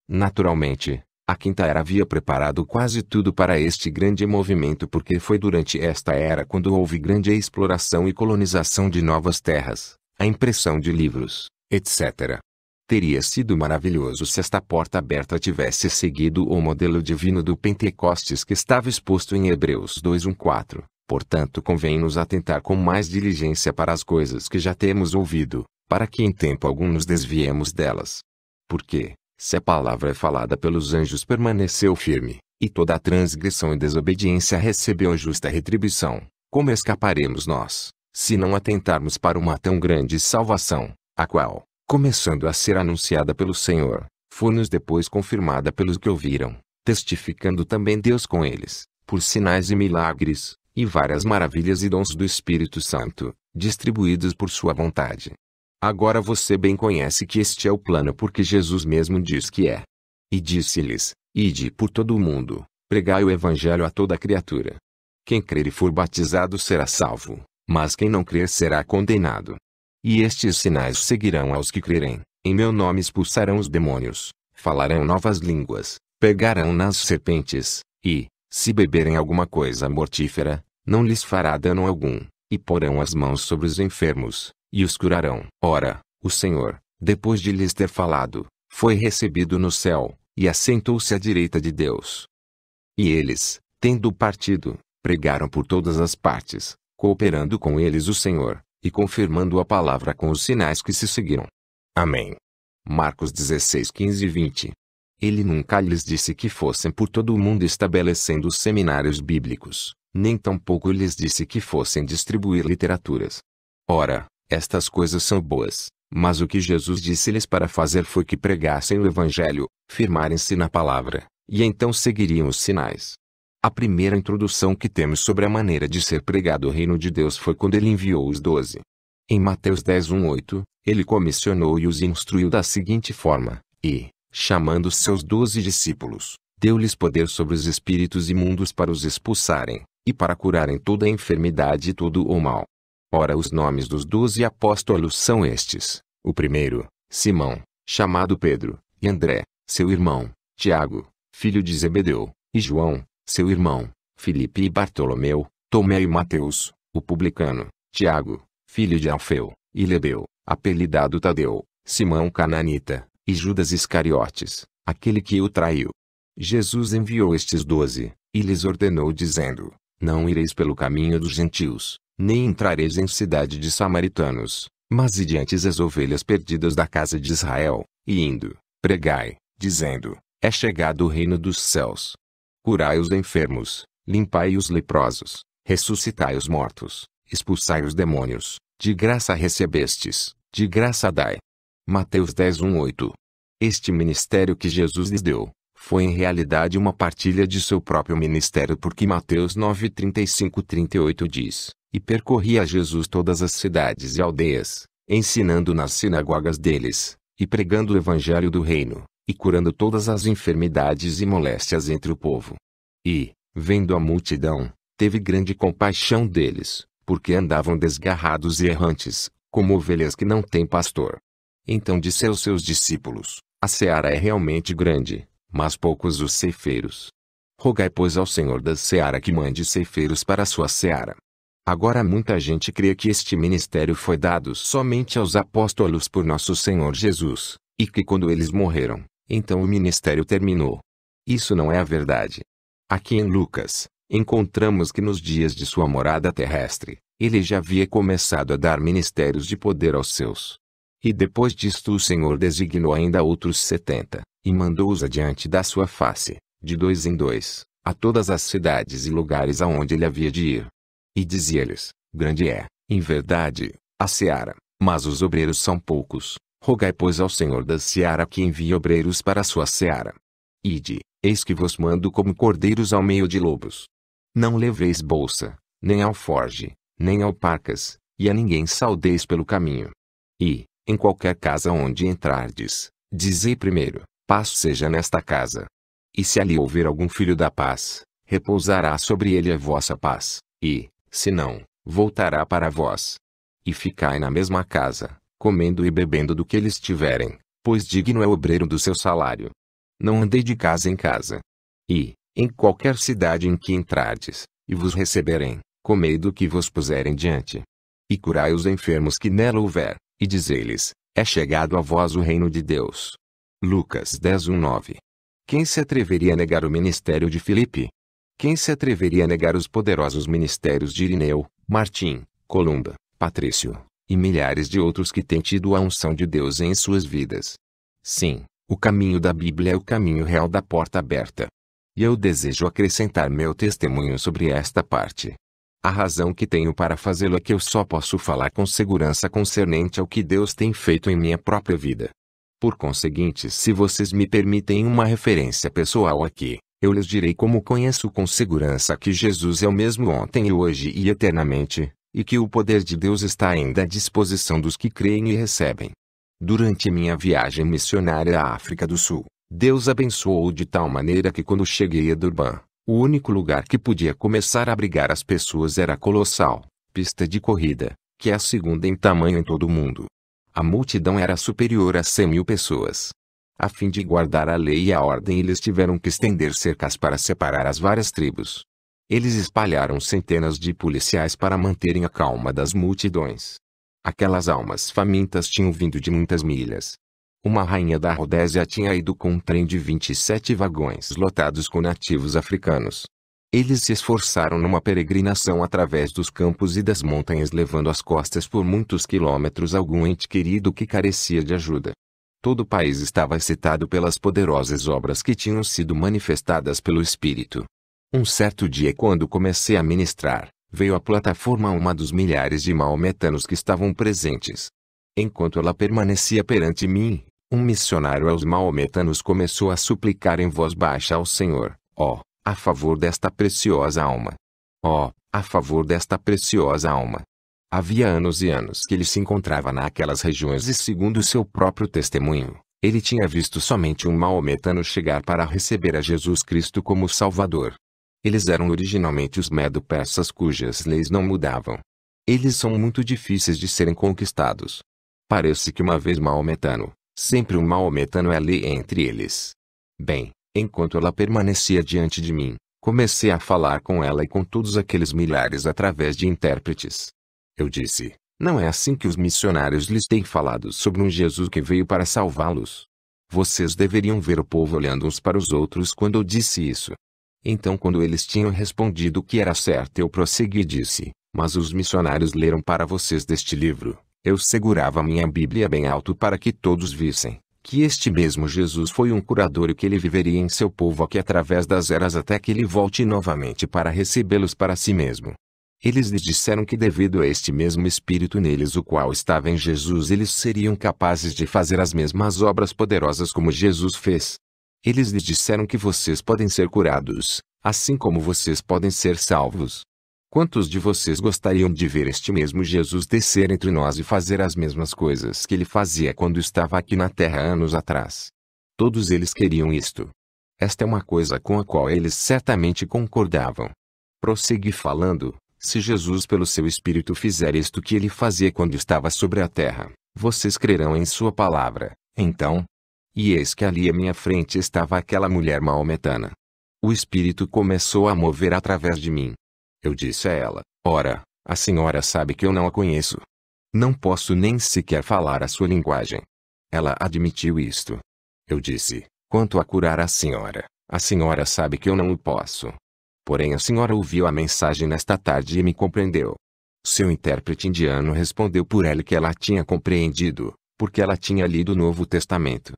Naturalmente, a quinta era havia preparado quase tudo para este grande movimento porque foi durante esta era quando houve grande exploração e colonização de novas terras, a impressão de livros, etc. Teria sido maravilhoso se esta porta aberta tivesse seguido o modelo divino do Pentecostes que estava exposto em Hebreus 2:1-4. Portanto convém-nos atentar com mais diligência para as coisas que já temos ouvido, para que em tempo algum nos desviemos delas. Porque, se a palavra falada pelos anjos permaneceu firme, e toda a transgressão e desobediência recebeu justa retribuição, como escaparemos nós, se não atentarmos para uma tão grande salvação, a qual, começando a ser anunciada pelo Senhor, foi-nos depois confirmada pelos que ouviram, testificando também Deus com eles, por sinais e milagres, e várias maravilhas e dons do Espírito Santo, distribuídos por sua vontade. Agora você bem conhece que este é o plano porque Jesus mesmo diz que é. E disse-lhes, ide por todo o mundo, pregai o Evangelho a toda criatura. Quem crer e for batizado será salvo, mas quem não crer será condenado. E estes sinais seguirão aos que crerem, em meu nome expulsarão os demônios, falarão novas línguas, pegarão nas serpentes, e, se beberem alguma coisa mortífera, não lhes fará dano algum, e porão as mãos sobre os enfermos, e os curarão. Ora, o Senhor, depois de lhes ter falado, foi recebido no céu, e assentou-se à direita de Deus. E eles, tendo partido, pregaram por todas as partes, cooperando com eles o Senhor, e confirmando a palavra com os sinais que se seguiram. Amém. Marcos 16:15-20. Ele nunca lhes disse que fossem por todo o mundo estabelecendo seminários bíblicos, nem tampouco lhes disse que fossem distribuir literaturas. Ora, estas coisas são boas, mas o que Jesus disse-lhes para fazer foi que pregassem o Evangelho, firmarem-se na palavra, e então seguiriam os sinais. A primeira introdução que temos sobre a maneira de ser pregado o reino de Deus foi quando ele enviou os 12. Em Mateus 10:1-8, ele comissionou e os instruiu da seguinte forma, e, chamando os seus 12 discípulos, deu-lhes poder sobre os espíritos imundos para os expulsarem, e para curarem toda a enfermidade e todo o mal. Ora, os nomes dos 12 apóstolos são estes: o primeiro, Simão, chamado Pedro, e André, seu irmão, Tiago, filho de Zebedeu, e João, seu irmão, Filipe e Bartolomeu, Tomé e Mateus, o publicano, Tiago, filho de Alfeu, e Lebeu, apelidado Tadeu, Simão Cananita, e Judas Iscariotes, aquele que o traiu. Jesus enviou estes 12, e lhes ordenou dizendo: Não ireis pelo caminho dos gentios, nem entrareis em cidade de samaritanos, mas ide antes as ovelhas perdidas da casa de Israel, e indo, pregai, dizendo: É chegado o reino dos céus. Curai os enfermos, limpai os leprosos, ressuscitai os mortos, expulsai os demônios, de graça recebestes, de graça dai. Mateus 10:1-8. Este ministério que Jesus lhes deu, foi em realidade uma partilha de seu próprio ministério, porque Mateus 9:35-38 diz: E percorria Jesus todas as cidades e aldeias, ensinando nas sinagogas deles, e pregando o evangelho do reino, e curando todas as enfermidades e moléstias entre o povo. E, vendo a multidão, teve grande compaixão deles, porque andavam desgarrados e errantes, como ovelhas que não têm pastor. Então disse aos seus discípulos: A seara é realmente grande, mas poucos os ceifeiros. Rogai, pois, ao Senhor da seara que mande ceifeiros para a sua seara. Agora muita gente crê que este ministério foi dado somente aos apóstolos por nosso Senhor Jesus, e que quando eles morreram, então o ministério terminou. Isso não é a verdade. Aqui em Lucas, encontramos que nos dias de sua morada terrestre, ele já havia começado a dar ministérios de poder aos seus. E depois disto o Senhor designou ainda outros 70, e mandou-os adiante da sua face, de 2 em 2, a todas as cidades e lugares aonde ele havia de ir. E dizia-lhes: Grande é, em verdade, a seara, mas os obreiros são poucos. Rogai, pois, ao Senhor da seara que envie obreiros para a sua seara. Ide, eis que vos mando como cordeiros ao meio de lobos. Não leveis bolsa, nem alforge, nem alparcas, e a ninguém saudeis pelo caminho. E, em qualquer casa onde entrardes, dizei primeiro: Paz seja nesta casa. E se ali houver algum filho da paz, repousará sobre ele a vossa paz, e, se não, voltará para vós. E ficai na mesma casa, comendo e bebendo do que eles tiverem, pois digno é o obreiro do seu salário. Não andei de casa em casa. E, em qualquer cidade em que entrardes, e vos receberem, comei do que vos puserem diante. E curai os enfermos que nela houver, e dizei-lhes: É chegado a vós o reino de Deus. Lucas 10:1-9. Quem se atreveria a negar o ministério de Filipe? Quem se atreveria a negar os poderosos ministérios de Irineu, Martim, Columba, Patrício, e milhares de outros que têm tido a unção de Deus em suas vidas? Sim, o caminho da Bíblia é o caminho real da porta aberta. E eu desejo acrescentar meu testemunho sobre esta parte. A razão que tenho para fazê-lo é que eu só posso falar com segurança concernente ao que Deus tem feito em minha própria vida. Por conseguinte, se vocês me permitem uma referência pessoal aqui, eu lhes direi como conheço com segurança que Jesus é o mesmo ontem e hoje e eternamente, e que o poder de Deus está ainda à disposição dos que creem e recebem. Durante minha viagem missionária à África do Sul, Deus abençoou de tal maneira que quando cheguei a Durban, o único lugar que podia começar a abrigar as pessoas era a colossal pista de corrida, que é a segunda em tamanho em todo o mundo. A multidão era superior a 100.000 pessoas. A fim de guardar a lei e a ordem, eles tiveram que estender cercas para separar as várias tribos. Eles espalharam centenas de policiais para manterem a calma das multidões. Aquelas almas famintas tinham vindo de muitas milhas. Uma rainha da Rodésia tinha ido com um trem de 27 vagões lotados com nativos africanos. Eles se esforçaram numa peregrinação através dos campos e das montanhas, levando às costas por muitos quilômetros algum ente querido que carecia de ajuda. Todo o país estava excitado pelas poderosas obras que tinham sido manifestadas pelo Espírito. Um certo dia, quando comecei a ministrar, veio à plataforma uma dos milhares de maometanos que estavam presentes. Enquanto ela permanecia perante mim, um missionário aos maometanos começou a suplicar em voz baixa ao Senhor: a favor desta preciosa alma. A favor desta preciosa alma. Havia anos e anos que ele se encontrava naquelas regiões e, segundo seu próprio testemunho, ele tinha visto somente um maometano chegar para receber a Jesus Cristo como Salvador. Eles eram originalmente os Medo-Persas, cujas leis não mudavam. Eles são muito difíceis de serem conquistados. Parece que uma vez maometano, Sempre um maometano ali entre eles. Bem, enquanto ela permanecia diante de mim, comecei a falar com ela e com todos aqueles milhares através de intérpretes. Eu disse: não é assim que os missionários lhes têm falado sobre um Jesus que veio para salvá-los. Vocês deveriam ver o povo olhando uns para os outros quando eu disse isso. Então, quando eles tinham respondido que era certo, eu prossegui e disse: mas os missionários leram para vocês deste livro. Eu segurava minha Bíblia bem alto para que todos vissem que este mesmo Jesus foi um curador e que ele viveria em seu povo aqui através das eras até que ele volte novamente para recebê-los para si mesmo. Eles lhes disseram que devido a este mesmo Espírito neles, o qual estava em Jesus, eles seriam capazes de fazer as mesmas obras poderosas como Jesus fez. Eles lhes disseram que vocês podem ser curados, assim como vocês podem ser salvos. Quantos de vocês gostariam de ver este mesmo Jesus descer entre nós e fazer as mesmas coisas que ele fazia quando estava aqui na terra anos atrás? Todos eles queriam isto. Esta é uma coisa com a qual eles certamente concordavam. Prossegui falando: se Jesus pelo seu Espírito fizer isto que ele fazia quando estava sobre a terra, vocês crerão em sua palavra, então? E eis que ali à minha frente estava aquela mulher maometana. O Espírito começou a mover através de mim. Eu disse a ela: ora, a senhora sabe que eu não a conheço. Não posso nem sequer falar a sua linguagem. Ela admitiu isto. Eu disse: quanto a curar a senhora sabe que eu não o posso. Porém a senhora ouviu a mensagem nesta tarde e me compreendeu. Seu intérprete indiano respondeu por ela que ela tinha compreendido, porque ela tinha lido o Novo Testamento.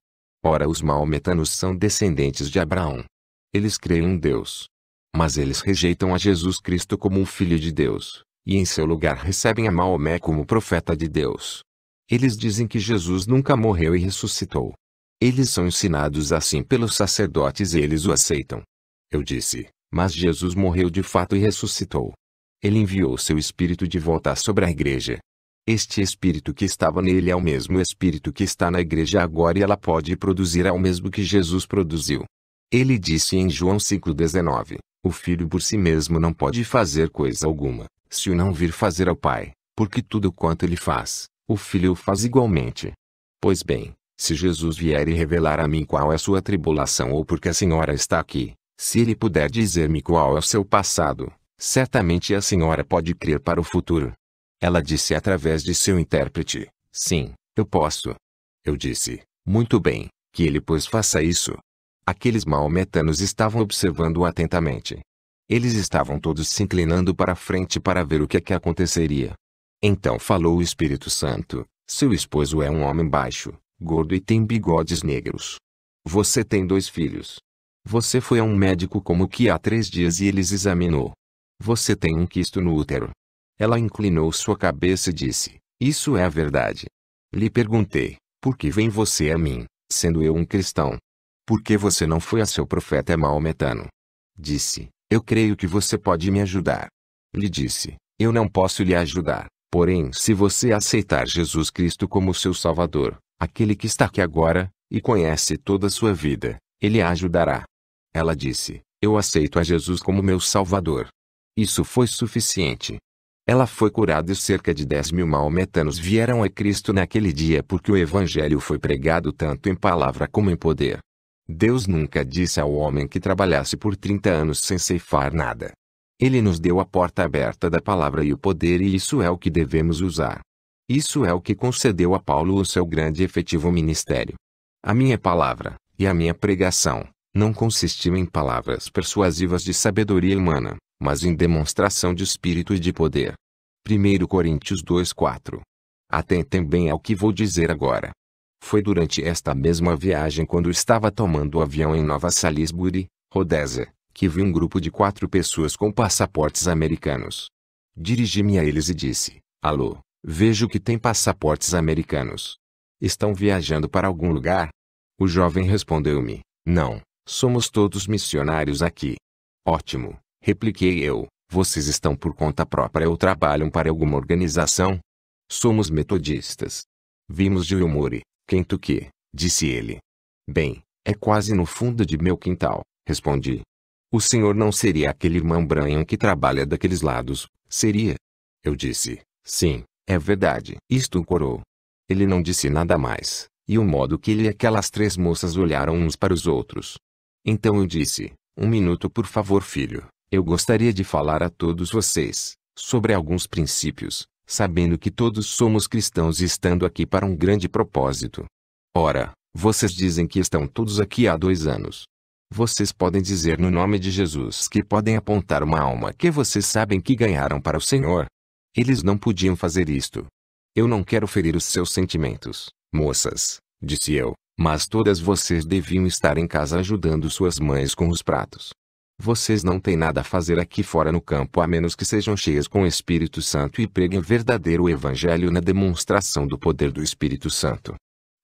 Ora, os maometanos são descendentes de Abraão. Eles creem em Deus. Mas eles rejeitam a Jesus Cristo como um filho de Deus, e em seu lugar recebem a Maomé como profeta de Deus. Eles dizem que Jesus nunca morreu e ressuscitou. Eles são ensinados assim pelos sacerdotes e eles o aceitam. Eu disse: mas Jesus morreu de fato e ressuscitou. Ele enviou seu Espírito de volta sobre a igreja. Este Espírito que estava nele é o mesmo Espírito que está na igreja agora e ela pode produzir ao mesmo que Jesus produziu. Ele disse em João 5,19: o Filho por si mesmo não pode fazer coisa alguma, se o não vir fazer ao Pai, porque tudo quanto ele faz, o Filho o faz igualmente. Pois bem, se Jesus vier e revelar a mim qual é sua tribulação ou porque a senhora está aqui, se ele puder dizer-me qual é o seu passado, certamente a senhora pode crer para o futuro. Ela disse através de seu intérprete: sim, eu posso. Eu disse: muito bem, que ele pois faça isso. Aqueles maometanos estavam observando-o atentamente. Eles estavam todos se inclinando para a frente para ver o que aconteceria. Então falou o Espírito Santo: seu esposo é um homem baixo, gordo e tem bigodes negros. Você tem 2 filhos. Você foi a um médico como que há 3 dias e eles examinou. Você tem um quisto no útero. Ela inclinou sua cabeça e disse: isso é a verdade. Lhe perguntei: por que vem você a mim, sendo eu um cristão? Por que você não foi a seu profeta maometano? Disse: eu creio que você pode me ajudar. Lhe disse: eu não posso lhe ajudar, porém se você aceitar Jesus Cristo como seu Salvador, aquele que está aqui agora, e conhece toda a sua vida, ele a ajudará. Ela disse: eu aceito a Jesus como meu Salvador. Isso foi suficiente. Ela foi curada e cerca de 10.000 maometanos vieram a Cristo naquele dia porque o Evangelho foi pregado tanto em palavra como em poder. Deus nunca disse ao homem que trabalhasse por 30 anos sem ceifar nada. Ele nos deu a porta aberta da palavra e o poder e isso é o que devemos usar. Isso é o que concedeu a Paulo o seu grande e efetivo ministério. A minha palavra, e a minha pregação, não consistiu em palavras persuasivas de sabedoria humana, mas em demonstração de espírito e de poder. 1 Coríntios 2:4. Atentem bem ao que vou dizer agora. Foi durante esta mesma viagem quando estava tomando o avião em Nova Salisbury, Rodésia, que vi um grupo de 4 pessoas com passaportes americanos. Dirigi-me a eles e disse: alô, vejo que tem passaportes americanos. Estão viajando para algum lugar? O jovem respondeu-me: não, somos todos missionários aqui. Ótimo, repliquei eu, vocês estão por conta própria ou trabalham para alguma organização? Somos metodistas. Vimos de Wilmore, Kentucky, disse ele. Bem, é quase no fundo de meu quintal, respondi. O senhor não seria aquele irmão Brian que trabalha daqueles lados, seria? Eu disse: sim, é verdade. Isto o corou. Ele não disse nada mais, e o modo que ele e aquelas 3 moças olharam uns para os outros. Então eu disse: "Um minuto, por favor, filho. Eu gostaria de falar a todos vocês sobre alguns princípios, sabendo que todos somos cristãos e estando aqui para um grande propósito. Ora, vocês dizem que estão todos aqui há 2 anos. Vocês podem dizer no nome de Jesus que podem apontar uma alma que vocês sabem que ganharam para o Senhor? Eles não podiam fazer isto. Eu não quero ferir os seus sentimentos, moças, disse eu, mas todas vocês deviam estar em casa ajudando suas mães com os pratos. Vocês não têm nada a fazer aqui fora no campo a menos que sejam cheias com o Espírito Santo e preguem o verdadeiro Evangelho na demonstração do poder do Espírito Santo.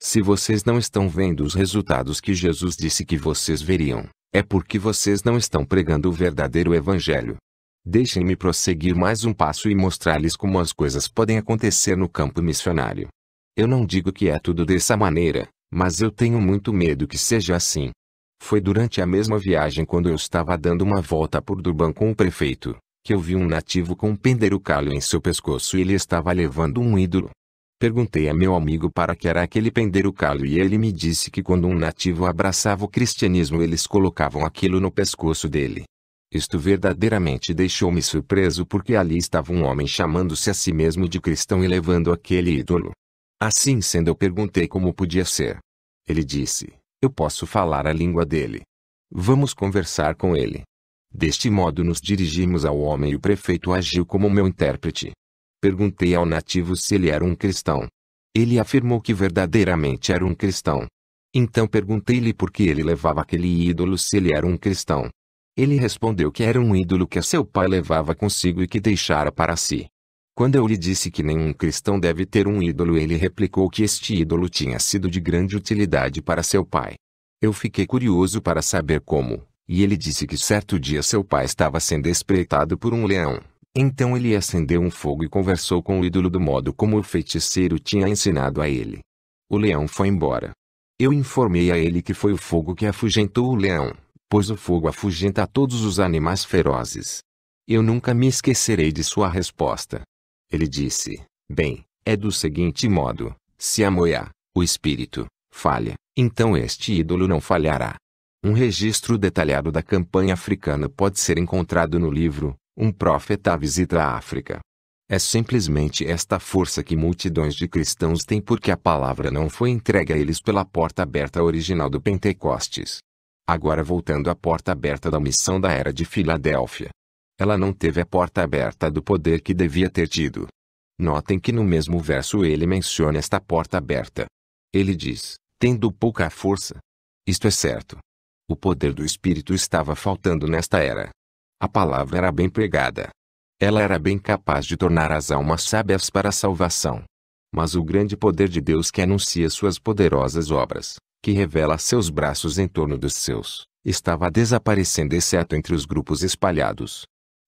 Se vocês não estão vendo os resultados que Jesus disse que vocês veriam, é porque vocês não estão pregando o verdadeiro Evangelho. Deixem-me prosseguir mais um passo e mostrar-lhes como as coisas podem acontecer no campo missionário. Eu não digo que é tudo dessa maneira, mas eu tenho muito medo que seja assim. Foi durante a mesma viagem, quando eu estava dando uma volta por Durban com o prefeito, que eu vi um nativo com um penderucalho em seu pescoço e ele estava levando um ídolo. Perguntei a meu amigo para que era aquele penderucalho e ele me disse que quando um nativo abraçava o cristianismo eles colocavam aquilo no pescoço dele. Isto verdadeiramente deixou-me surpreso, porque ali estava um homem chamando-se a si mesmo de cristão e levando aquele ídolo. Assim sendo, eu perguntei como podia ser. Ele disse: "Eu posso falar a língua dele. Vamos conversar com ele." Deste modo nos dirigimos ao homem e o prefeito agiu como meu intérprete. Perguntei ao nativo se ele era um cristão. Ele afirmou que verdadeiramente era um cristão. Então perguntei-lhe por que ele levava aquele ídolo se ele era um cristão. Ele respondeu que era um ídolo que seu pai levava consigo e que deixara para si. Quando eu lhe disse que nenhum cristão deve ter um ídolo, ele replicou que este ídolo tinha sido de grande utilidade para seu pai. Eu fiquei curioso para saber como, e ele disse que certo dia seu pai estava sendo espreitado por um leão. Então ele acendeu um fogo e conversou com o ídolo do modo como o feiticeiro tinha ensinado a ele. O leão foi embora. Eu informei a ele que foi o fogo que afugentou o leão, pois o fogo afugenta todos os animais ferozes. Eu nunca me esquecerei de sua resposta. Ele disse: "Bem, é do seguinte modo: se a moia, o espírito, falha, então este ídolo não falhará." Um registro detalhado da campanha africana pode ser encontrado no livro Um Profeta Visita a África. É simplesmente esta força que multidões de cristãos têm porque a palavra não foi entregue a eles pela porta aberta original do Pentecostes. Agora voltando à porta aberta da missão da Era de Filadélfia. Ela não teve a porta aberta do poder que devia ter tido. Notem que no mesmo verso ele menciona esta porta aberta. Ele diz: "tendo pouca força." Isto é certo. O poder do Espírito estava faltando nesta era. A palavra era bem pregada. Ela era bem capaz de tornar as almas sábias para a salvação. Mas o grande poder de Deus que anuncia suas poderosas obras, que revela seus braços em torno dos seus, estava desaparecendo exceto entre os grupos espalhados.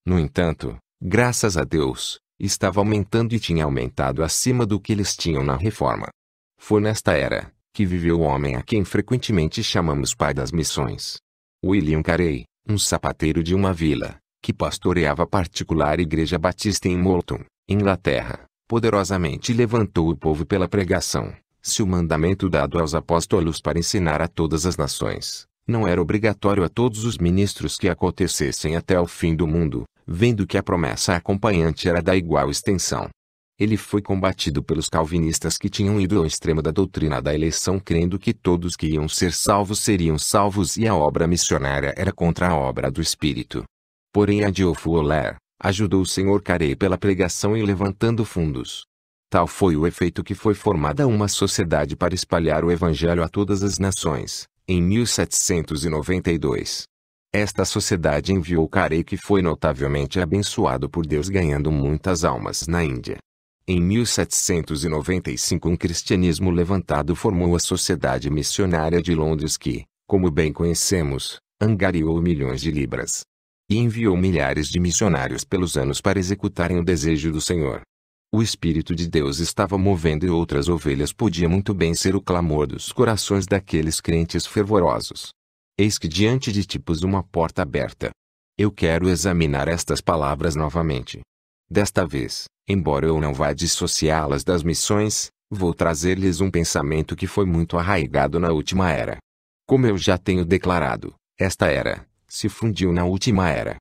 No entanto, graças a Deus, estava aumentando e tinha aumentado acima do que eles tinham na Reforma. Foi nesta era que viveu o homem a quem frequentemente chamamos pai das missões. William Carey, um sapateiro de uma vila, que pastoreava a particular igreja batista em Moulton, Inglaterra, poderosamente levantou o povo pela pregação. Se o mandamento dado aos apóstolos para ensinar a todas as nações não era obrigatório a todos os ministros que acontecessem até o fim do mundo, vendo que a promessa acompanhante era da igual extensão. Ele foi combatido pelos calvinistas que tinham ido ao extremo da doutrina da eleição, crendo que todos que iam ser salvos seriam salvos, e a obra missionária era contra a obra do Espírito. Porém Adolf Wöhler ajudou o Sr. Carey pela pregação e levantando fundos. Tal foi o efeito que foi formada uma sociedade para espalhar o Evangelho a todas as nações, em 1792. Esta sociedade enviou Carey, que foi notavelmente abençoado por Deus ganhando muitas almas na Índia. Em 1795 um cristianismo levantado formou a Sociedade Missionária de Londres que, como bem conhecemos, angariou milhões de libras. E enviou milhares de missionários pelos anos para executarem o desejo do Senhor. O Espírito de Deus estava movendo e outras ovelhas podia muito bem ser o clamor dos corações daqueles crentes fervorosos. Eis que diante de ti pus uma porta aberta. Eu quero examinar estas palavras novamente. Desta vez, embora eu não vá dissociá-las das missões, Vou trazer-lhes um pensamento que foi muito arraigado na última era. Como eu já tenho declarado, esta era se fundiu na última era.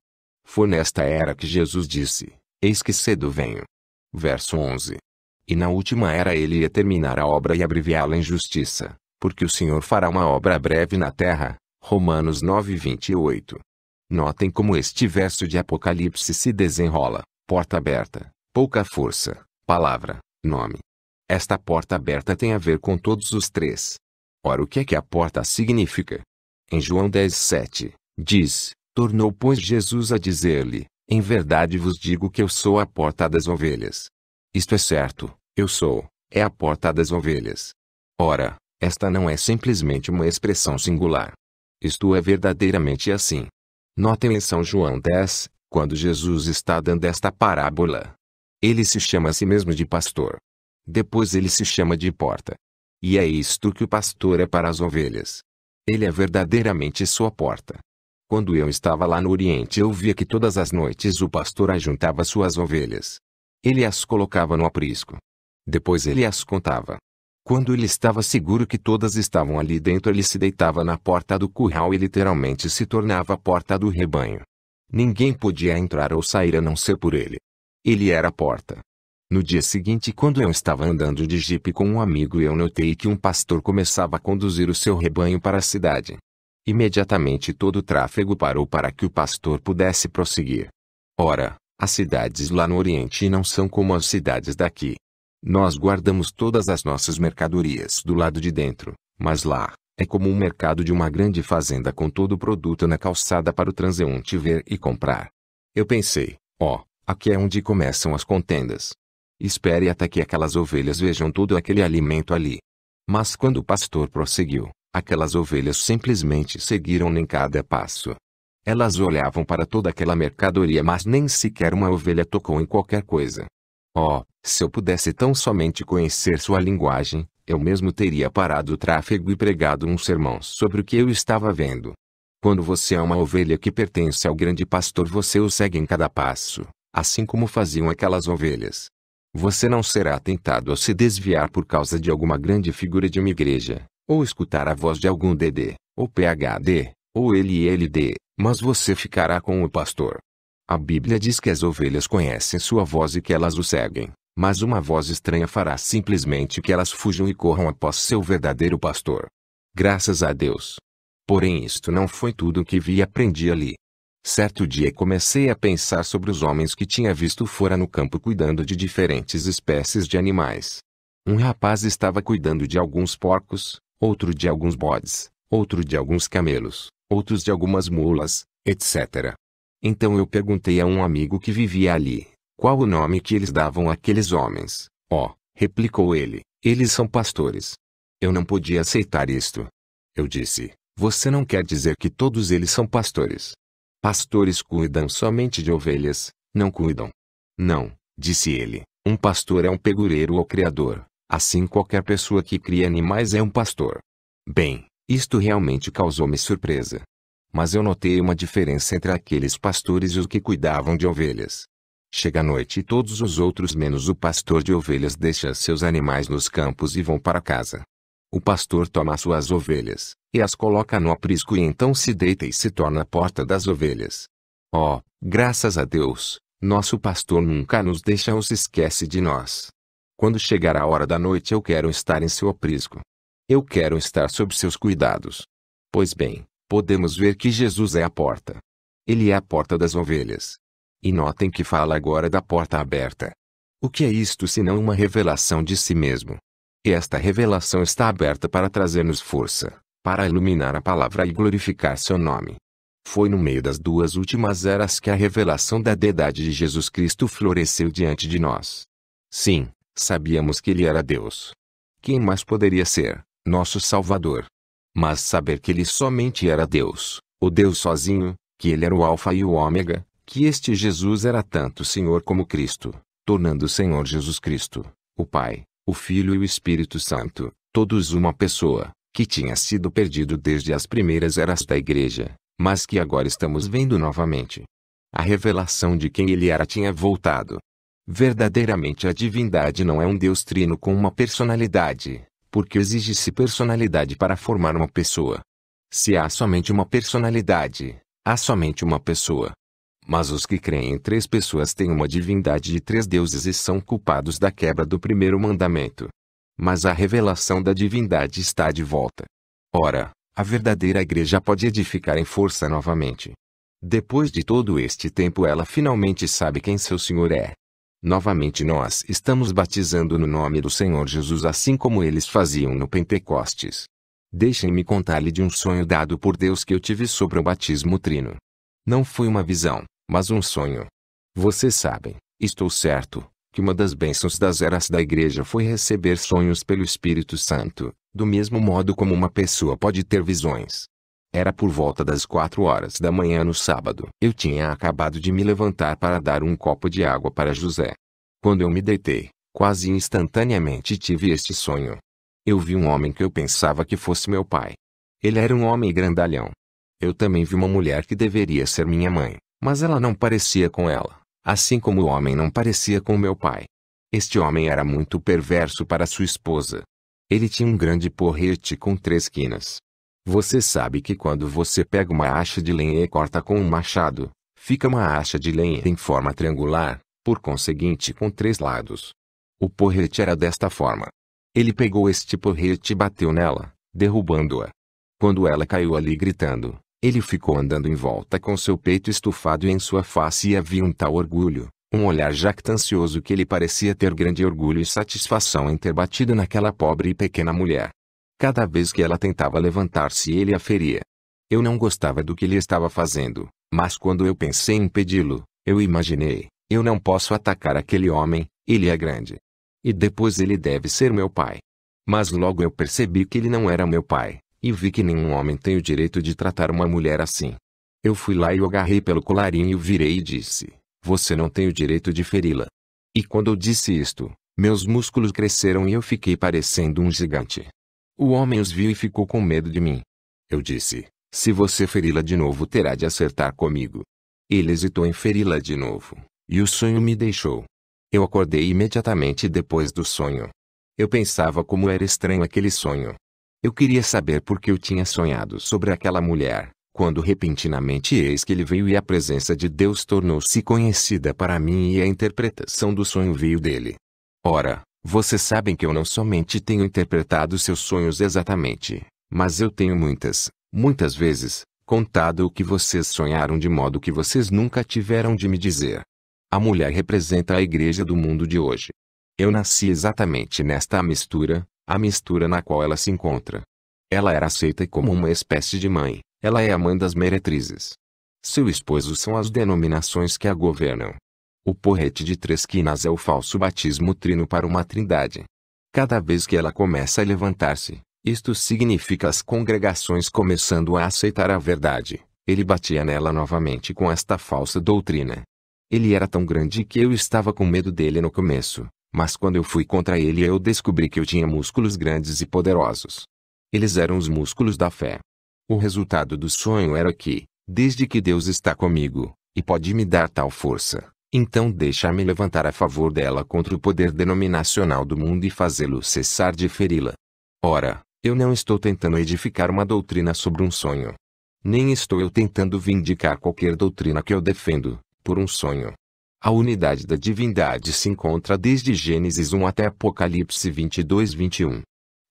Foi nesta era que Jesus disse: Eis que cedo venho. Verso 11. E na última era ele ia terminar a obra e abreviá-la em justiça, porque o Senhor fará uma obra breve na terra. Romanos 9:28. Notem como este verso de Apocalipse se desenrola: porta aberta, pouca força, palavra, nome. Esta porta aberta tem a ver com todos os três. Ora, o que é que a porta significa? Em João 10:7, diz: Tornou, pois, Jesus a dizer-lhe: Em verdade vos digo que eu sou a porta das ovelhas. Isto é certo, eu sou, é a porta das ovelhas. Ora, esta não é simplesmente uma expressão singular. Isto é verdadeiramente assim. Notem em São João 10, quando Jesus está dando esta parábola. Ele se chama a si mesmo de pastor. Depois ele se chama de porta. E é isto que o pastor é para as ovelhas. Ele é verdadeiramente sua porta. Quando eu estava lá no Oriente, eu via que todas as noites o pastor ajuntava suas ovelhas. Ele as colocava no aprisco. Depois ele as contava. Quando ele estava seguro que todas estavam ali dentro, ele se deitava na porta do curral e literalmente se tornava a porta do rebanho. Ninguém podia entrar ou sair a não ser por ele. Ele era a porta. No dia seguinte, quando eu estava andando de jipe com um amigo, eu notei que um pastor começava a conduzir o seu rebanho para a cidade. Imediatamente todo o tráfego parou para que o pastor pudesse prosseguir. Ora, as cidades lá no Oriente não são como as cidades daqui. Nós guardamos todas as nossas mercadorias do lado de dentro, mas lá, é como um mercado de uma grande fazenda com todo o produto na calçada para o transeunte ver e comprar. Eu pensei, aqui é onde começam as contendas. Espere até que aquelas ovelhas vejam todo aquele alimento ali. Mas quando o pastor prosseguiu, aquelas ovelhas simplesmente seguiram em cada passo. Elas olhavam para toda aquela mercadoria, mas nem sequer uma ovelha tocou em qualquer coisa. Se eu pudesse tão somente conhecer sua linguagem, eu mesmo teria parado o tráfego e pregado um sermão sobre o que eu estava vendo. Quando você é uma ovelha que pertence ao grande pastor, você o segue em cada passo, assim como faziam aquelas ovelhas. Você não será tentado a se desviar por causa de alguma grande figura de uma igreja, ou escutar a voz de algum DD, ou PhD, ou LLD, mas você ficará com o pastor. A Bíblia diz que as ovelhas conhecem sua voz e que elas o seguem, mas uma voz estranha fará simplesmente que elas fujam e corram após seu verdadeiro pastor. Graças a Deus. Porém, isto não foi tudo o que vi e aprendi ali. Certo dia comecei a pensar sobre os homens que tinha visto fora no campo cuidando de diferentes espécies de animais. Um rapaz estava cuidando de alguns porcos, outro de alguns bodes, outro de alguns camelos, outros de algumas mulas, etc. Então eu perguntei a um amigo que vivia ali, qual o nome que eles davam àqueles homens. Replicou ele, eles são pastores. Eu não podia aceitar isto. Eu disse, você não quer dizer que todos eles são pastores? Pastores cuidam somente de ovelhas, não cuidam. Não, disse ele, um pastor é um pegureiro ou criador, assim qualquer pessoa que cria animais é um pastor. Bem, isto realmente causou-me surpresa. Mas eu notei uma diferença entre aqueles pastores e os que cuidavam de ovelhas. Chega a noite e todos os outros menos o pastor de ovelhas deixa seus animais nos campos e vão para casa. O pastor toma suas ovelhas, e as coloca no aprisco e então se deita e se torna a porta das ovelhas. Graças a Deus, nosso pastor nunca nos deixa ou se esquece de nós. Quando chegar a hora da noite eu quero estar em seu aprisco. Eu quero estar sob seus cuidados. Pois bem, podemos ver que Jesus é a porta. Ele é a porta das ovelhas. E notem que fala agora da porta aberta. O que é isto senão uma revelação de si mesmo? E esta revelação está aberta para trazer-nos força, para iluminar a palavra e glorificar seu nome. Foi no meio das duas últimas eras que a revelação da deidade de Jesus Cristo floresceu diante de nós. Sim, sabíamos que ele era Deus. Quem mais poderia ser, nosso Salvador? Mas saber que ele somente era Deus, o Deus sozinho, que ele era o Alfa e o Ômega, que este Jesus era tanto Senhor como Cristo, tornando o Senhor Jesus Cristo, o Pai, o Filho e o Espírito Santo, todos uma pessoa, que tinha sido perdido desde as primeiras eras da igreja, mas que agora estamos vendo novamente. A revelação de quem ele era tinha voltado. Verdadeiramente a divindade não é um Deus trino com uma personalidade, porque exige-se personalidade para formar uma pessoa. Se há somente uma personalidade, há somente uma pessoa. Mas os que creem em três pessoas têm uma divindade de três deuses e são culpados da quebra do primeiro mandamento. Mas a revelação da divindade está de volta. Ora, a verdadeira igreja pode edificar em força novamente. Depois de todo este tempo ela finalmente sabe quem seu Senhor é. Novamente nós estamos batizando no nome do Senhor Jesus assim como eles faziam no Pentecostes. Deixem-me contar-lhe de um sonho dado por Deus que eu tive sobre o batismo trino. Não foi uma visão, mas um sonho. Vocês sabem, estou certo, que uma das bênçãos das eras da igreja foi receber sonhos pelo Espírito Santo, do mesmo modo como uma pessoa pode ter visões. Era por volta das 4 horas da manhã no sábado. Eu tinha acabado de me levantar para dar um copo de água para José. Quando eu me deitei, quase instantaneamente tive este sonho. Eu vi um homem que eu pensava que fosse meu pai. Ele era um homem grandalhão. Eu também vi uma mulher que deveria ser minha mãe, mas ela não parecia com ela, assim como o homem não parecia com meu pai. Este homem era muito perverso para sua esposa. Ele tinha um grande porrete com 3 quinas. Você sabe que quando você pega uma acha de lenha e corta com um machado, fica uma acha de lenha em forma triangular, por conseguinte com 3 lados. O porrete era desta forma. Ele pegou este porrete e bateu nela, derrubando-a. Quando ela caiu ali gritando, ele ficou andando em volta com seu peito estufado e em sua face havia um tal orgulho, um olhar jactancioso que ele parecia ter grande orgulho e satisfação em ter batido naquela pobre e pequena mulher. Cada vez que ela tentava levantar-se ele a feria. Eu não gostava do que ele estava fazendo, mas quando eu pensei em impedi-lo, eu imaginei, eu não posso atacar aquele homem, ele é grande. E depois ele deve ser meu pai. Mas logo eu percebi que ele não era meu pai, e vi que nenhum homem tem o direito de tratar uma mulher assim. Eu fui lá e o agarrei pelo colarinho e o virei e disse, você não tem o direito de feri-la. E quando eu disse isto, meus músculos cresceram e eu fiquei parecendo um gigante. O homem os viu e ficou com medo de mim. Eu disse, se você feri-la de novo terá de acertar comigo. Ele hesitou em feri-la de novo, e o sonho me deixou. Eu acordei imediatamente depois do sonho. Eu pensava como era estranho aquele sonho. Eu queria saber por que eu tinha sonhado sobre aquela mulher, quando repentinamente eis que ele veio e a presença de Deus tornou-se conhecida para mim e a interpretação do sonho veio dele. Ora, vocês sabem que eu não somente tenho interpretado seus sonhos exatamente, mas eu tenho muitas vezes, contado o que vocês sonharam de modo que vocês nunca tiveram de me dizer. A mulher representa a igreja do mundo de hoje. Eu nasci exatamente nesta mistura, a mistura na qual ela se encontra. Ela era aceita como uma espécie de mãe, ela é a mãe das meretrizes. Seu esposo são as denominações que a governam. O porrete de 3 quinas é o falso batismo trino para uma trindade. Cada vez que ela começa a levantar-se, isto significa as congregações começando a aceitar a verdade. Ele batia nela novamente com esta falsa doutrina. Ele era tão grande que eu estava com medo dele no começo, mas quando eu fui contra ele eu descobri que eu tinha músculos grandes e poderosos. Eles eram os músculos da fé. O resultado do sonho era que, desde que Deus está comigo, e pode me dar tal força, então deixa-me levantar a favor dela contra o poder denominacional do mundo e fazê-lo cessar de feri-la. Ora, eu não estou tentando edificar uma doutrina sobre um sonho. Nem estou eu tentando vindicar qualquer doutrina que eu defendo, por um sonho. A unidade da divindade se encontra desde Gênesis 1 até Apocalipse 22:21.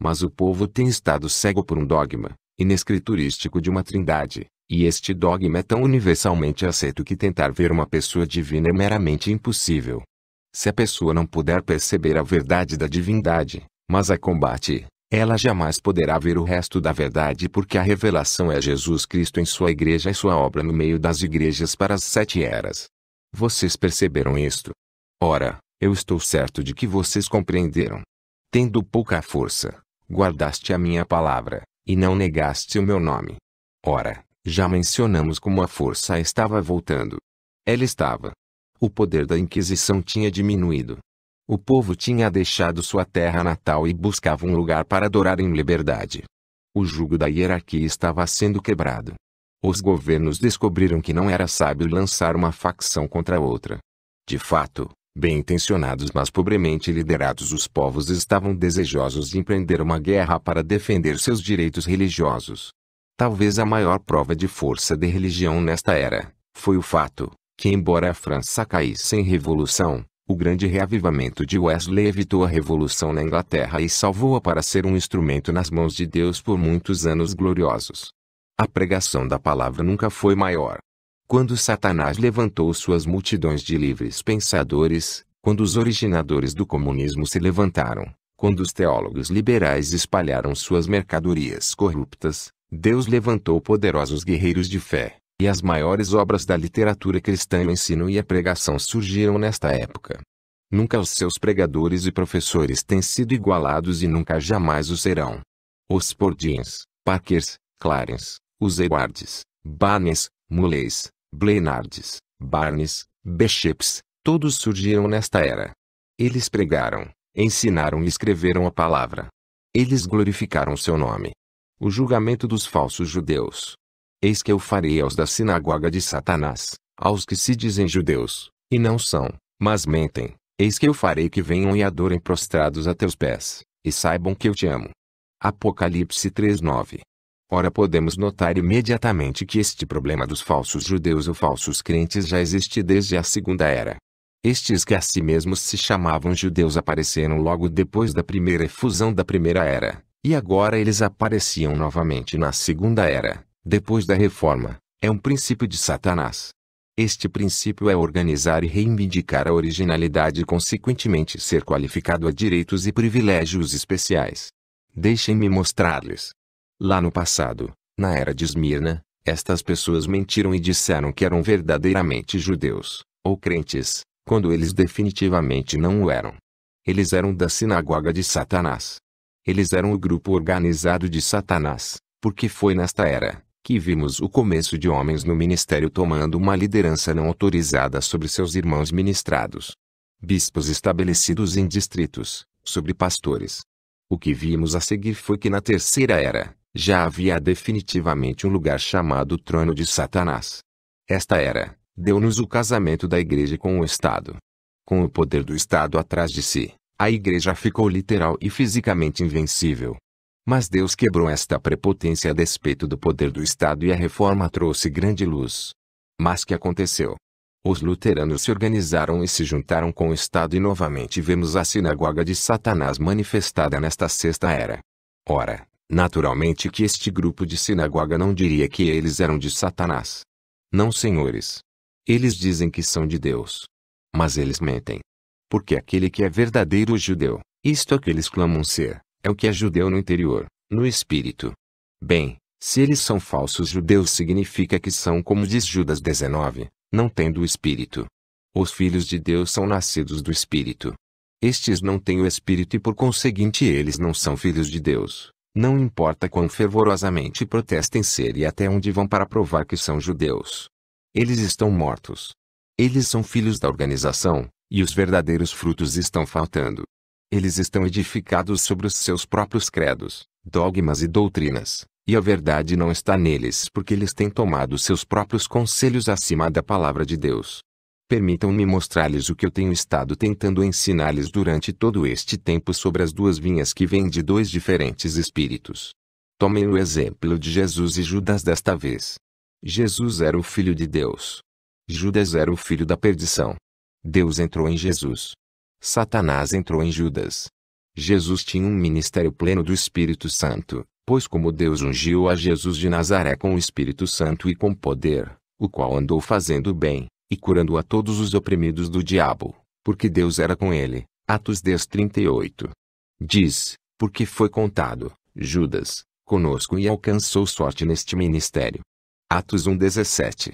Mas o povo tem estado cego por um dogma inescriturístico de uma trindade, e este dogma é tão universalmente aceito que tentar ver uma pessoa divina é meramente impossível. Se a pessoa não puder perceber a verdade da divindade, mas a combate, ela jamais poderá ver o resto da verdade porque a revelação é Jesus Cristo em sua igreja e sua obra no meio das igrejas para as 7 eras. Vocês perceberam isto? Ora, eu estou certo de que vocês compreenderam. Tendo pouca força, guardaste a minha palavra, e não negaste o meu nome. Ora, já mencionamos como a força estava voltando. Ela estava. O poder da Inquisição tinha diminuído. O povo tinha deixado sua terra natal e buscava um lugar para adorar em liberdade. O jugo da hierarquia estava sendo quebrado. Os governos descobriram que não era sábio lançar uma facção contra outra. De fato, Bem intencionados mas pobremente liderados, os povos estavam desejosos de empreender uma guerra para defender seus direitos religiosos. Talvez a maior prova de força de religião nesta era foi o fato que, embora a França caísse em revolução, o grande reavivamento de Wesley evitou a revolução na Inglaterra e salvou-a para ser um instrumento nas mãos de Deus por muitos anos gloriosos. A pregação da palavra nunca foi maior. Quando Satanás levantou suas multidões de livres pensadores, quando os originadores do comunismo se levantaram, quando os teólogos liberais espalharam suas mercadorias corruptas, Deus levantou poderosos guerreiros de fé, e as maiores obras da literatura cristã, o ensino e a pregação surgiram nesta época. Nunca os seus pregadores e professores têm sido igualados e nunca jamais o serão. Os Spurgeons, Parkers, Clarence, os Edwards, Barnes, Mulleys, Blenards, Barnes, Bishops, todos surgiram nesta era. Eles pregaram, ensinaram e escreveram a palavra. Eles glorificaram seu nome. O julgamento dos falsos judeus. Eis que eu farei aos da sinagoga de Satanás, aos que se dizem judeus, e não são, mas mentem. Eis que eu farei que venham e adorem prostrados a teus pés, e saibam que eu te amo. Apocalipse 3:9. Ora, podemos notar imediatamente que este problema dos falsos judeus ou falsos crentes já existe desde a Segunda Era. Estes que a si mesmos se chamavam judeus apareceram logo depois da primeira efusão da Primeira Era, e agora eles apareciam novamente na Segunda Era, depois da Reforma. É um princípio de Satanás. Este princípio é organizar e reivindicar a originalidade e consequentemente ser qualificado a direitos e privilégios especiais. Deixem-me mostrar-lhes. Lá no passado, na era de Esmirna, estas pessoas mentiram e disseram que eram verdadeiramente judeus, ou crentes, quando eles definitivamente não o eram. Eles eram da sinagoga de Satanás. Eles eram o grupo organizado de Satanás, porque foi nesta era que vimos o começo de homens no ministério tomando uma liderança não autorizada sobre seus irmãos ministrados. Bispos estabelecidos em distritos, sobre pastores. O que vimos a seguir foi que na Terceira Era, já havia definitivamente um lugar chamado Trono de Satanás. Esta era deu-nos o casamento da Igreja com o Estado. Com o poder do Estado atrás de si, a Igreja ficou literal e fisicamente invencível. Mas Deus quebrou esta prepotência a despeito do poder do Estado e a Reforma trouxe grande luz. Mas que aconteceu? Os luteranos se organizaram e se juntaram com o Estado e novamente vemos a sinagoga de Satanás manifestada nesta Sexta Era. Ora, naturalmente que este grupo de sinagoga não diria que eles eram de Satanás. Não, senhores. Eles dizem que são de Deus. Mas eles mentem. Porque aquele que é verdadeiro judeu, isto é que eles clamam ser, é o que é judeu no interior, no espírito. Bem, se eles são falsos judeus significa que são como diz Judas 19, não tendo o espírito. Os filhos de Deus são nascidos do espírito. Estes não têm o espírito e por conseguinte eles não são filhos de Deus. Não importa quão fervorosamente protestem ser e até onde vão para provar que são judeus. Eles estão mortos. Eles são filhos da organização, e os verdadeiros frutos estão faltando. Eles estão edificados sobre os seus próprios credos, dogmas e doutrinas, e a verdade não está neles porque eles têm tomado seus próprios conselhos acima da palavra de Deus. Permitam-me mostrar-lhes o que eu tenho estado tentando ensinar-lhes durante todo este tempo sobre as duas vinhas que vêm de dois diferentes espíritos. Tomem o exemplo de Jesus e Judas desta vez. Jesus era o Filho de Deus. Judas era o filho da perdição. Deus entrou em Jesus. Satanás entrou em Judas. Jesus tinha um ministério pleno do Espírito Santo, pois como Deus ungiu a Jesus de Nazaré com o Espírito Santo e com poder, o qual andou fazendo bem, e curando a todos os oprimidos do diabo, porque Deus era com ele. Atos 10:38. Diz, porque foi contado, Judas, conosco e alcançou sorte neste ministério. Atos 1:17.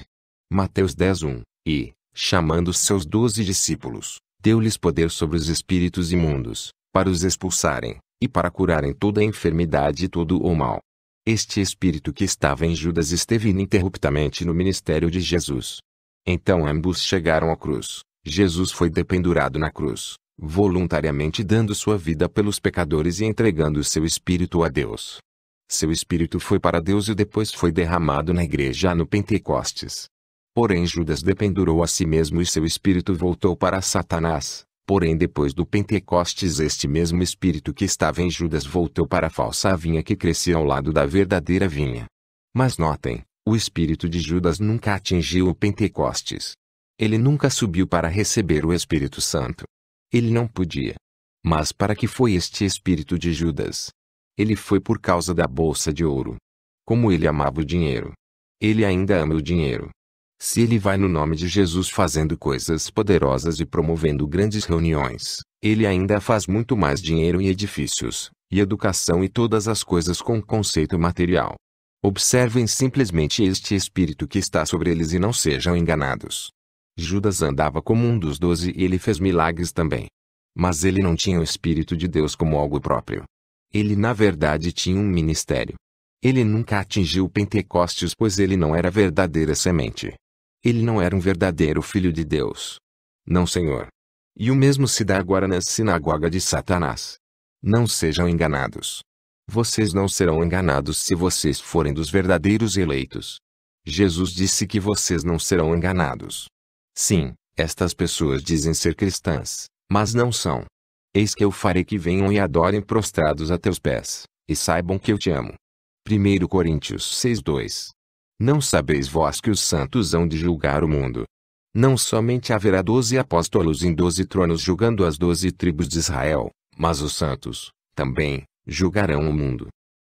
Mateus 10:1, e, chamando os seus 12 discípulos, deu-lhes poder sobre os espíritos imundos, para os expulsarem, e para curarem toda a enfermidade e todo o mal. Este espírito que estava em Judas esteve ininterruptamente no ministério de Jesus. Então ambos chegaram à cruz. Jesus foi dependurado na cruz, voluntariamente dando sua vida pelos pecadores e entregando seu espírito a Deus. Seu espírito foi para Deus e depois foi derramado na igreja no Pentecostes. Porém Judas dependurou a si mesmo e seu espírito voltou para Satanás. Porém depois do Pentecostes este mesmo espírito que estava em Judas voltou para a falsa vinha que crescia ao lado da verdadeira vinha. Mas notem, o espírito de Judas nunca atingiu o Pentecostes. Ele nunca subiu para receber o Espírito Santo. Ele não podia. Mas para que foi este espírito de Judas? Ele foi por causa da bolsa de ouro. Como ele amava o dinheiro. Ele ainda ama o dinheiro. Se ele vai no nome de Jesus fazendo coisas poderosas e promovendo grandes reuniões, ele ainda faz muito mais dinheiro e edifícios, e educação e todas as coisas com conceito material. Observem simplesmente este espírito que está sobre eles e não sejam enganados. Judas andava como um dos 12 e ele fez milagres também. Mas ele não tinha o Espírito de Deus como algo próprio. Ele na verdade tinha um ministério. Ele nunca atingiu o Pentecostes pois ele não era verdadeira semente. Ele não era um verdadeiro filho de Deus. Não, Senhor. E o mesmo se dá agora na sinagoga de Satanás. Não sejam enganados. Vocês não serão enganados se vocês forem dos verdadeiros eleitos. Jesus disse que vocês não serão enganados. Sim, estas pessoas dizem ser cristãs, mas não são. Eis que eu farei que venham e adorem prostrados a teus pés, e saibam que eu te amo. 1 Coríntios 6:2. Não sabeis vós que os santos hão de julgar o mundo? Não somente haverá 12 apóstolos em 12 tronos julgando as 12 tribos de Israel, mas os santos, também, julgarão o mundo.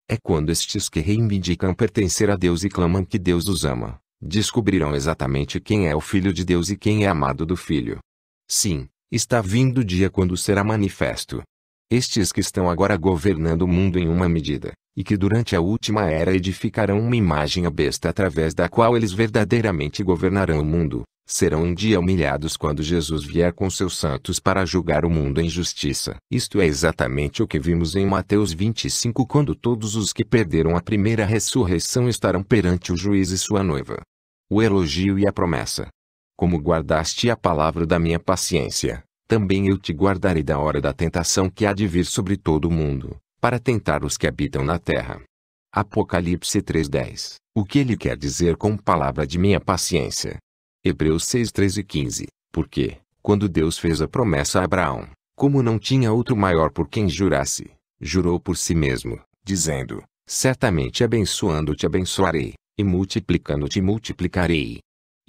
É quando estes que reivindicam pertencer a Deus e clamam que Deus os ama, descobrirão exatamente quem é o Filho de Deus e quem é amado do Filho. Sim, está vindo o dia quando será manifesto. Estes que estão agora governando o mundo em uma medida, e que durante a última era edificarão uma imagem à besta através da qual eles verdadeiramente governarão o mundo, serão um dia humilhados quando Jesus vier com seus santos para julgar o mundo em justiça. Isto é exatamente o que vimos em Mateus 25 quando todos os que perderam a primeira ressurreição estarão perante o juiz e sua noiva. O elogio e a promessa. Como guardaste a palavra da minha paciência, também eu te guardarei da hora da tentação que há de vir sobre todo o mundo, para tentar os que habitam na terra. Apocalipse 3:10. O que ele quer dizer com palavra de minha paciência? Hebreus 6:13-15. Porque, quando Deus fez a promessa a Abraão, como não tinha outro maior por quem jurasse, jurou por si mesmo, dizendo: certamente abençoando-te abençoarei, e multiplicando-te multiplicarei.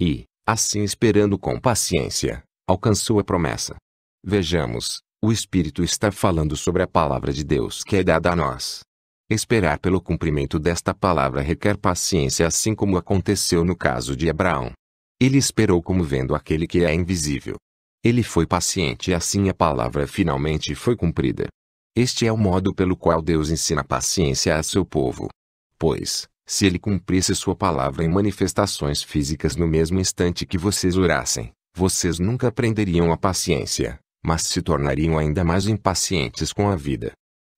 E, assim esperando com paciência, alcançou a promessa. Vejamos, o Espírito está falando sobre a palavra de Deus que é dada a nós. Esperar pelo cumprimento desta palavra requer paciência assim como aconteceu no caso de Abraão. Ele esperou como vendo aquele que é invisível. Ele foi paciente e assim a palavra finalmente foi cumprida. Este é o modo pelo qual Deus ensina paciência a seu povo. Pois, se ele cumprisse sua palavra em manifestações físicas no mesmo instante que vocês orassem, vocês nunca aprenderiam a paciência, mas se tornariam ainda mais impacientes com a vida.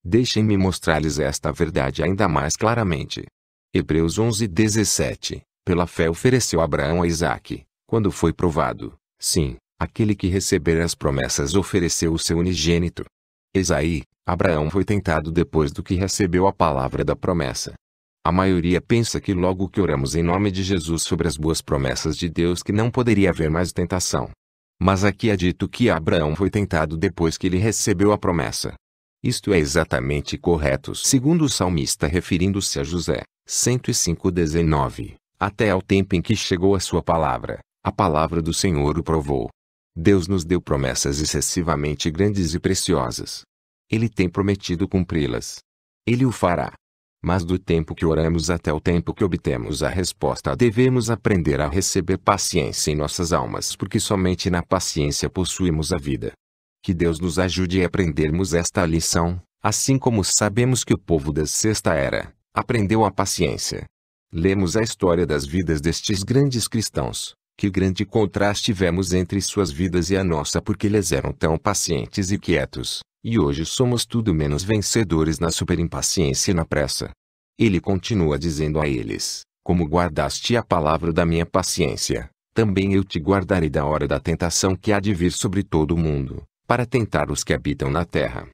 Deixem-me mostrar-lhes esta verdade ainda mais claramente. Hebreus 11:17. Pela fé ofereceu Abraão a Isaque, quando foi provado. Sim, aquele que receber as promessas ofereceu o seu unigênito. Esaí, Abraão foi tentado depois do que recebeu a palavra da promessa. A maioria pensa que logo que oramos em nome de Jesus sobre as boas promessas de Deus que não poderia haver mais tentação. Mas aqui é dito que Abraão foi tentado depois que ele recebeu a promessa. Isto é exatamente correto segundo o salmista referindo-se a José, 105:19. Até ao tempo em que chegou a sua palavra, a palavra do Senhor o provou. Deus nos deu promessas excessivamente grandes e preciosas. Ele tem prometido cumpri-las. Ele o fará. Mas do tempo que oramos até o tempo que obtemos a resposta devemos aprender a receber paciência em nossas almas porque somente na paciência possuímos a vida. Que Deus nos ajude a aprendermos esta lição, assim como sabemos que o povo da sexta era aprendeu a paciência. Lemos a história das vidas destes grandes cristãos. Que grande contraste tivemos entre suas vidas e a nossa porque eles eram tão pacientes e quietos, e hoje somos tudo menos vencedores na superimpaciência e na pressa. Ele continua dizendo a eles, como guardaste a palavra da minha paciência, também eu te guardarei da hora da tentação que há de vir sobre todo o mundo, para tentar os que habitam na terra.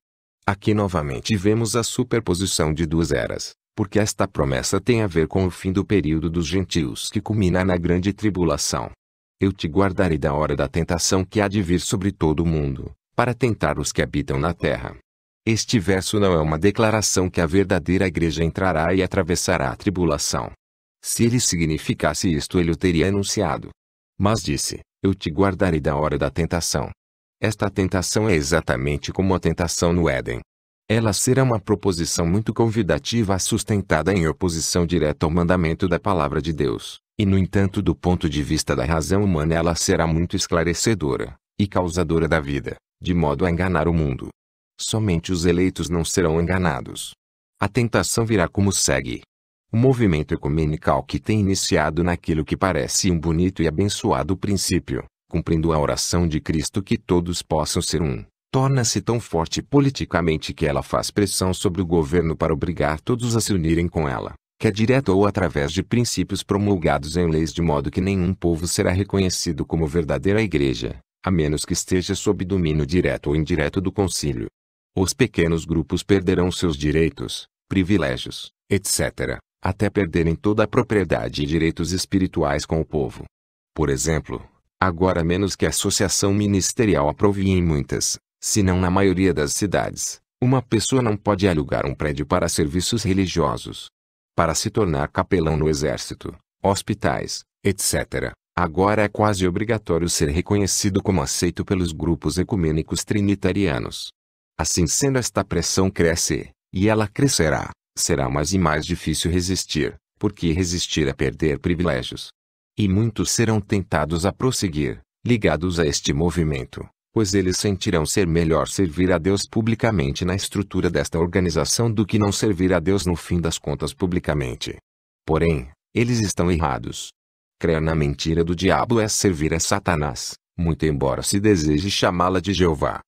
Aqui novamente vemos a superposição de duas eras. Porque esta promessa tem a ver com o fim do período dos gentios que culmina na grande tribulação, Eu te guardarei da hora da tentação que há de vir sobre todo o mundo, para tentar os que habitam na terra. Este verso não é uma declaração que a verdadeira igreja entrará e atravessará a tribulação. Se ele significasse isto, ele o teria anunciado. Mas disse: eu te guardarei da hora da tentação. Esta tentação é exatamente como a tentação no Éden. Ela será uma proposição muito convidativa, sustentada em oposição direta ao mandamento da palavra de Deus, e no entanto, do ponto de vista da razão humana, ela será muito esclarecedora e causadora da vida, de modo a enganar o mundo. Somente os eleitos não serão enganados. A tentação virá como segue. O movimento ecumenical que tem iniciado naquilo que parece um bonito e abençoado princípio, cumprindo a oração de Cristo que todos possam ser um, torna-se tão forte politicamente que ela faz pressão sobre o governo para obrigar todos a se unirem com ela, quer direto ou através de princípios promulgados em leis, de modo que nenhum povo será reconhecido como verdadeira igreja, a menos que esteja sob domínio direto ou indireto do concílio. Os pequenos grupos perderão seus direitos, privilégios, etc., até perderem toda a propriedade e direitos espirituais com o povo. Por exemplo, agora, menos que a associação ministerial aprove em muitas, se não na maioria das cidades, uma pessoa não pode alugar um prédio para serviços religiosos. Para se tornar capelão no exército, hospitais, etc., agora é quase obrigatório ser reconhecido como aceito pelos grupos ecumênicos trinitarianos. Assim sendo, esta pressão cresce, e ela crescerá, será mais e mais difícil resistir, porque resistir é perder privilégios. E muitos serão tentados a prosseguir, ligados a este movimento, pois eles sentirão ser melhor servir a Deus publicamente na estrutura desta organização do que não servir a Deus no fim das contas publicamente. Porém, eles estão errados. Crer na mentira do diabo é servir a Satanás, muito embora se deseje chamá-la de Jeová.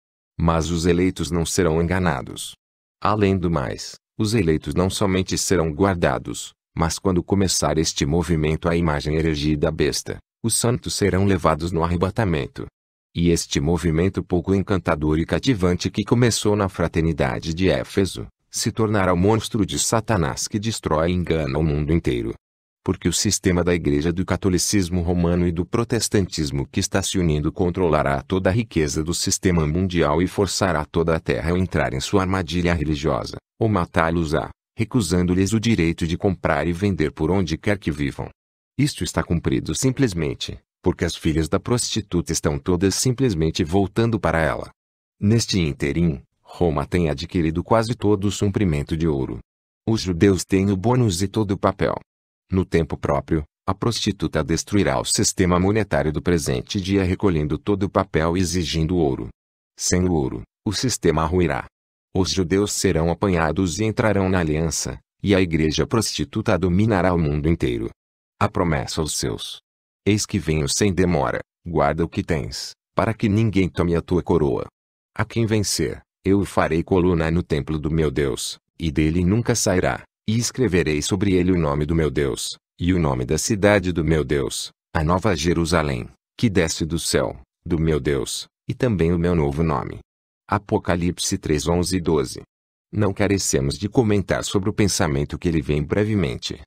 Mas os eleitos não serão enganados. Além do mais, os eleitos não somente serão guardados, mas quando começar este movimento à imagem erigida besta, os santos serão levados no arrebatamento. E este movimento pouco encantador e cativante que começou na fraternidade de Éfeso, se tornará o monstro de Satanás que destrói e engana o mundo inteiro. Porque o sistema da igreja do catolicismo romano e do protestantismo que está se unindo controlará toda a riqueza do sistema mundial e forçará toda a terra a entrar em sua armadilha religiosa, ou matá-los-á, recusando-lhes o direito de comprar e vender por onde quer que vivam. Isto está cumprido simplesmente, porque as filhas da prostituta estão todas simplesmente voltando para ela. Neste ínterim, Roma tem adquirido quase todo o suprimento de ouro. Os judeus têm o bônus e todo o papel. No tempo próprio, a prostituta destruirá o sistema monetário do presente dia recolhendo todo o papel e exigindo ouro. Sem o ouro, o sistema ruirá. Os judeus serão apanhados e entrarão na aliança, e a igreja prostituta dominará o mundo inteiro. A promessa aos seus: eis que venho sem demora, guarda o que tens, para que ninguém tome a tua coroa. A quem vencer, eu o farei coluna no templo do meu Deus, e dele nunca sairá. E escreverei sobre ele o nome do meu Deus, e o nome da cidade do meu Deus, a nova Jerusalém, que desce do céu, do meu Deus, e também o meu novo nome. Apocalipse 3, 11 e 12. Não carecemos de comentar sobre o pensamento que ele vem brevemente.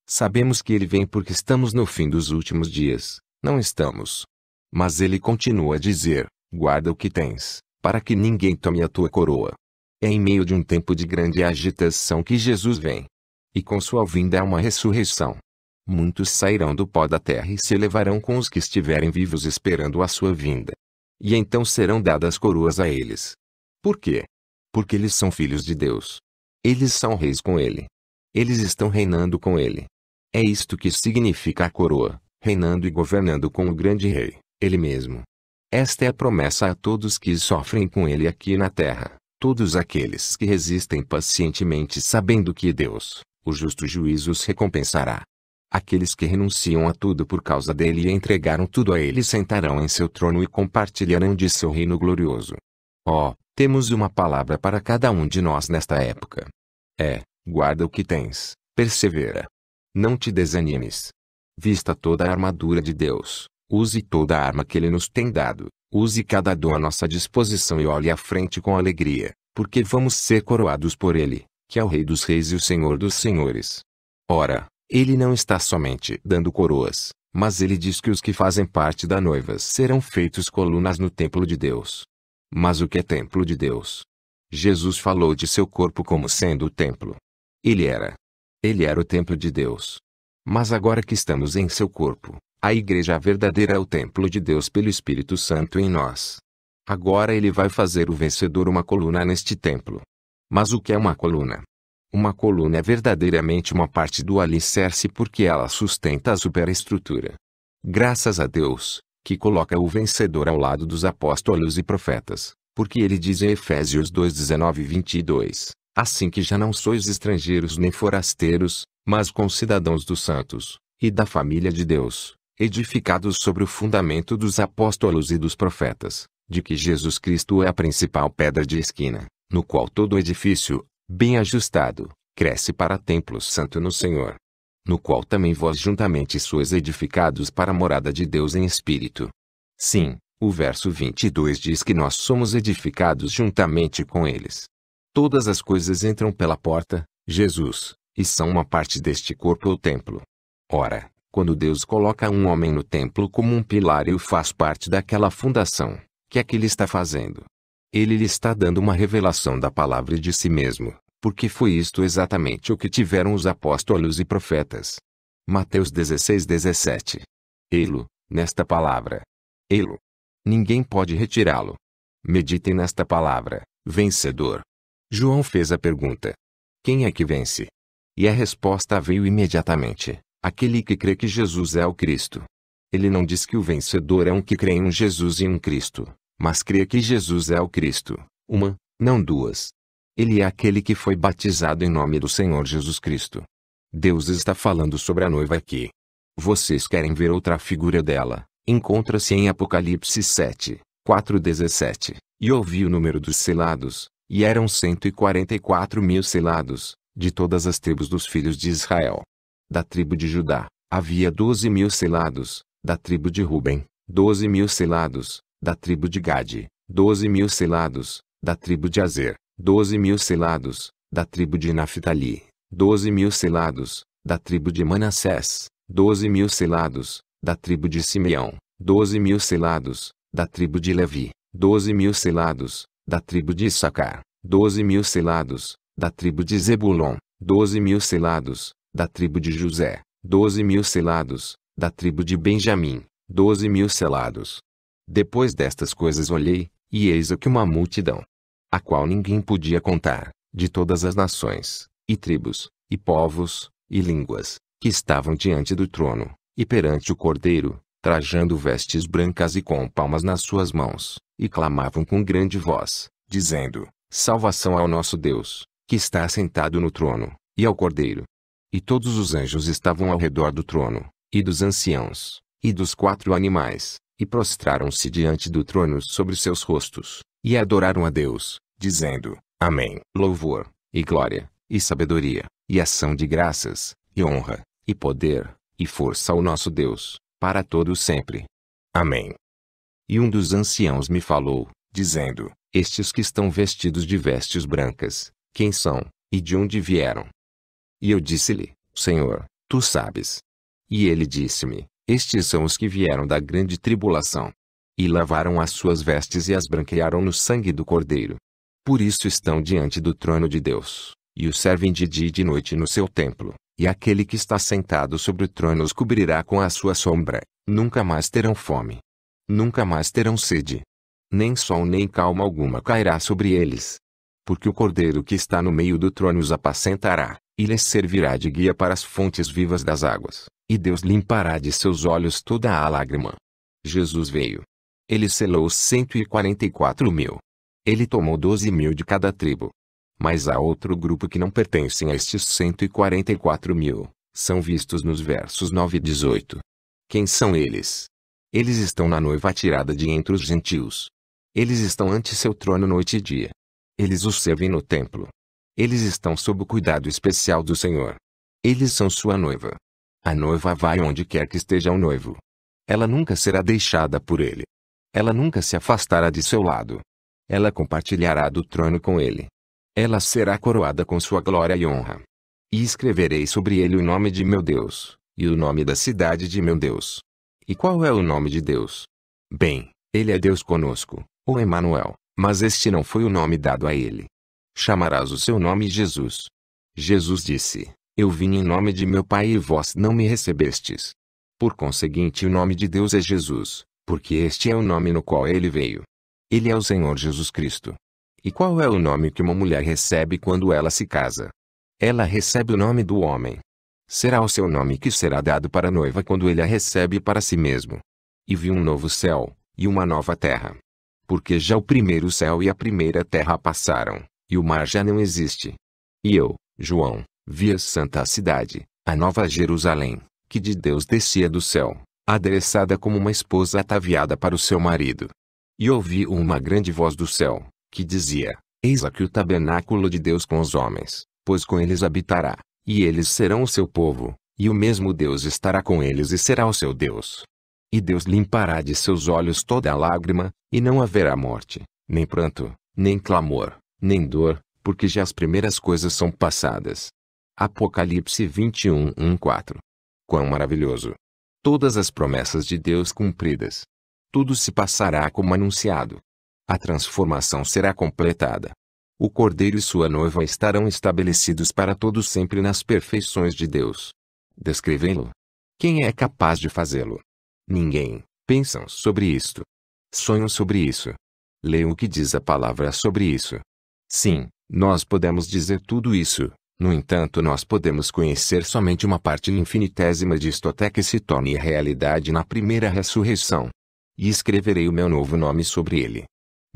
Sabemos que ele vem porque estamos no fim dos últimos dias, não estamos. Mas ele continua a dizer: guarda o que tens, para que ninguém tome a tua coroa. É em meio de um tempo de grande agitação que Jesus vem. E com sua vinda há uma ressurreição. Muitos sairão do pó da terra e se elevarão com os que estiverem vivos esperando a sua vinda. E então serão dadas coroas a eles. Por quê? Porque eles são filhos de Deus. Eles são reis com ele. Eles estão reinando com ele. É isto que significa a coroa, reinando e governando com o grande rei, ele mesmo. Esta é a promessa a todos que sofrem com ele aqui na terra, todos aqueles que resistem pacientemente sabendo que Deus, o justo juiz, os recompensará. Aqueles que renunciam a tudo por causa dele e entregaram tudo a ele sentarão em seu trono e compartilharão de seu reino glorioso. Oh, temos uma palavra para cada um de nós nesta época. Guarda o que tens, persevera. Não te desanimes. Vista toda a armadura de Deus, use toda a arma que ele nos tem dado, use cada dom à nossa disposição e olhe à frente com alegria, porque vamos ser coroados por ele, que é o Rei dos Reis e o Senhor dos Senhores. Ora, ele não está somente dando coroas, Mas ele diz que os que fazem parte da noiva serão feitos colunas no templo de Deus. Mas o que é templo de Deus? Jesus falou de seu corpo como sendo o templo. Ele era o templo de Deus. Mas agora que estamos em seu corpo, a igreja verdadeira é o templo de Deus pelo Espírito Santo em nós. Agora ele vai fazer o vencedor uma coluna neste templo. Mas o que é uma coluna? Uma coluna é verdadeiramente uma parte do alicerce porque ela sustenta a superestrutura. Graças a Deus, que coloca o vencedor ao lado dos apóstolos e profetas, porque ele diz em Efésios 2:19 e 22, assim que já não sois estrangeiros nem forasteiros, mas concidadãos dos santos, e da família de Deus, edificados sobre o fundamento dos apóstolos e dos profetas, de que Jesus Cristo é a principal pedra de esquina, no qual todo edifício, bem ajustado, cresce para templo santo no Senhor. No qual também vós juntamente sois edificados para a morada de Deus em espírito. Sim, o verso 22 diz que nós somos edificados juntamente com eles. Todas as coisas entram pela porta, Jesus, e são uma parte deste corpo ou templo. Ora, quando Deus coloca um homem no templo como um pilar e o faz parte daquela fundação, que é que ele está fazendo? Ele lhe está dando uma revelação da palavra de si mesmo, porque foi isto exatamente o que tiveram os apóstolos e profetas. Mateus 16:17. Ei-lo, nesta palavra. Ei-lo. Ninguém pode retirá-lo. Meditem nesta palavra, vencedor. João fez a pergunta: quem é que vence? E a resposta veio imediatamente: aquele que crê que Jesus é o Cristo. Ele não diz que o vencedor é um que crê em um Jesus e um Cristo, mas crê que Jesus é o Cristo, uma, não duas. Ele é aquele que foi batizado em nome do Senhor Jesus Cristo. Deus está falando sobre a noiva aqui. Vocês querem ver outra figura dela? Encontra-se em Apocalipse 7:4-17. E ouvi o número dos selados, e eram 144.000 selados, de todas as tribos dos filhos de Israel. Da tribo de Judá, havia 12.000 selados, da tribo de Ruben, 12.000 selados, da tribo de Gade, 12.000 selados, da tribo de Azer, 12.000 selados, da tribo de Naphtali, 12.000 selados, da tribo de Manassés, 12.000 selados, da tribo de Simeão, 12.000 selados, da tribo de Levi, 12.000 selados, da tribo de Issacar, 12.000 selados, da tribo de Zebulon, 12.000 selados, da tribo de José, 12.000 selados, da tribo de Benjamim, 12.000 selados. Depois destas coisas olhei, e eis aqui uma multidão, a qual ninguém podia contar, de todas as nações, e tribos, e povos, e línguas, que estavam diante do trono, e perante o Cordeiro, trajando vestes brancas e com palmas nas suas mãos, e clamavam com grande voz, dizendo: salvação ao nosso Deus, que está assentado no trono, e ao Cordeiro. E todos os anjos estavam ao redor do trono, e dos anciãos, e dos 4 animais, e prostraram-se diante do trono sobre seus rostos, e adoraram a Deus, dizendo: Amém. Louvor, e glória, e sabedoria, e ação de graças, e honra, e poder, e força ao nosso Deus, para todo sempre. Amém. E um dos anciãos me falou, dizendo: estes que estão vestidos de vestes brancas, quem são, e de onde vieram? E eu disse-lhe: Senhor, tu sabes. E ele disse-me: estes são os que vieram da grande tribulação, e lavaram as suas vestes e as branquearam no sangue do Cordeiro. Por isso estão diante do trono de Deus, e o servem de dia e de noite no seu templo, e aquele que está sentado sobre o trono os cobrirá com a sua sombra. Nunca mais terão fome. Nunca mais terão sede. Nem sol nem calma alguma cairá sobre eles. Porque o Cordeiro que está no meio do trono os apacentará, e lhes servirá de guia para as fontes vivas das águas, e Deus limpará de seus olhos toda a lágrima. Jesus veio. Ele selou 144.000. Ele tomou 12.000 de cada tribo. Mas há outro grupo que não pertencem a estes 144.000, são vistos nos versos 9 e 18. Quem são eles? Eles estão na noiva tirada de entre os gentios. Eles estão ante seu trono noite e dia. Eles os servem no templo. Eles estão sob o cuidado especial do Senhor. Eles são sua noiva. A noiva vai onde quer que esteja o noivo. Ela nunca será deixada por ele. Ela nunca se afastará de seu lado. Ela compartilhará do trono com ele. Ela será coroada com sua glória e honra. E escreverei sobre ele o nome de meu Deus, E o nome da cidade de meu Deus. E qual é o nome de Deus? Bem, ele é Deus conosco, ou Emanuel, mas este não foi o nome dado a ele. Chamarás o seu nome Jesus. Jesus disse: Eu vim em nome de meu Pai e vós não me recebestes. Por conseguinte, o nome de Deus é Jesus, porque este é o nome no qual ele veio. Ele é o Senhor Jesus Cristo. E qual é o nome que uma mulher recebe quando ela se casa? Ela recebe o nome do homem. Será o seu nome que será dado para a noiva quando ele a recebe para si mesmo. E vi um novo céu, e uma nova terra. Porque já o primeiro céu e a primeira terra passaram, e o mar já não existe. E eu, João, vi a santa cidade, a nova Jerusalém, que de Deus descia do céu, adereçada como uma esposa ataviada para o seu marido. E ouvi uma grande voz do céu, que dizia: Eis aqui o tabernáculo de Deus com os homens, pois com eles habitará, e eles serão o seu povo, e o mesmo Deus estará com eles e será o seu Deus. E Deus limpará de seus olhos toda a lágrima, e não haverá morte, nem pranto, nem clamor, nem dor, porque já as primeiras coisas são passadas. Apocalipse 21, 1-4. Quão maravilhoso! Todas as promessas de Deus cumpridas. Tudo se passará como anunciado. A transformação será completada. O Cordeiro e sua noiva estarão estabelecidos para todos sempre nas perfeições de Deus. Descrevê-lo? Quem é capaz de fazê-lo? Ninguém. Pensam sobre isto. Sonham sobre isso. Leiam o que diz a palavra sobre isso. Sim, nós podemos dizer tudo isso. No entanto, nós podemos conhecer somente uma parte infinitésima disto até que se torne realidade na primeira ressurreição. E escreverei o meu novo nome sobre ele.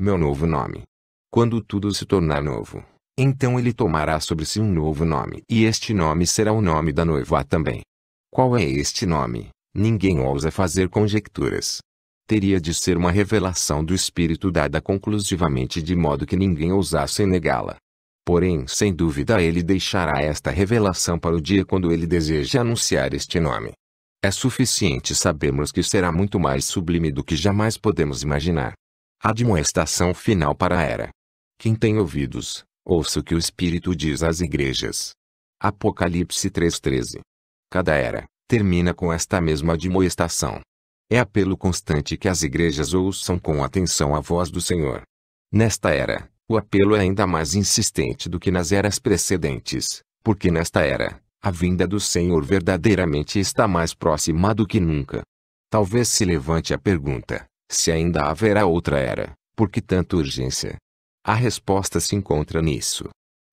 Meu novo nome. Quando tudo se tornar novo, então ele tomará sobre si um novo nome. E este nome será o nome da noiva também. Qual é este nome? Ninguém ousa fazer conjecturas. Teria de ser uma revelação do Espírito dada conclusivamente de modo que ninguém ousasse negá-la. Porém, sem dúvida ele deixará esta revelação para o dia quando ele deseja anunciar este nome. É suficiente sabermos que será muito mais sublime do que jamais podemos imaginar. A admoestação final para a era. Quem tem ouvidos, ouça o que o Espírito diz às igrejas. Apocalipse 3:13. Cada era termina com esta mesma admoestação. É apelo constante que as igrejas ouçam com atenção a voz do Senhor. Nesta era, o apelo é ainda mais insistente do que nas eras precedentes, porque nesta era, a vinda do Senhor verdadeiramente está mais próxima do que nunca. Talvez se levante a pergunta: se ainda haverá outra era, por que tanta urgência? A resposta se encontra nisso.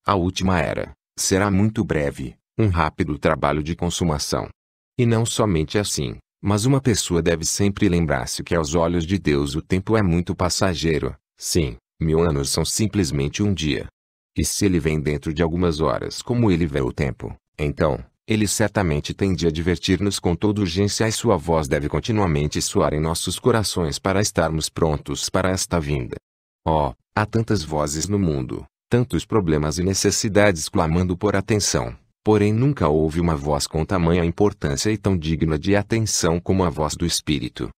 A última era será muito breve, um rápido trabalho de consumação. E não somente assim, mas uma pessoa deve sempre lembrar-se que aos olhos de Deus o tempo é muito passageiro. Sim, 1000 anos são simplesmente um dia. E se ele vem dentro de algumas horas como ele vê o tempo, então, ele certamente tem de advertir-nos com toda urgência e sua voz deve continuamente soar em nossos corações para estarmos prontos para esta vinda. Oh, há tantas vozes no mundo, tantos problemas e necessidades clamando por atenção, porém nunca houve uma voz com tamanha importância e tão digna de atenção como a voz do Espírito.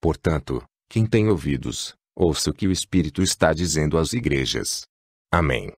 Portanto, quem tem ouvidos, ouça o que o Espírito está dizendo às igrejas. Amém.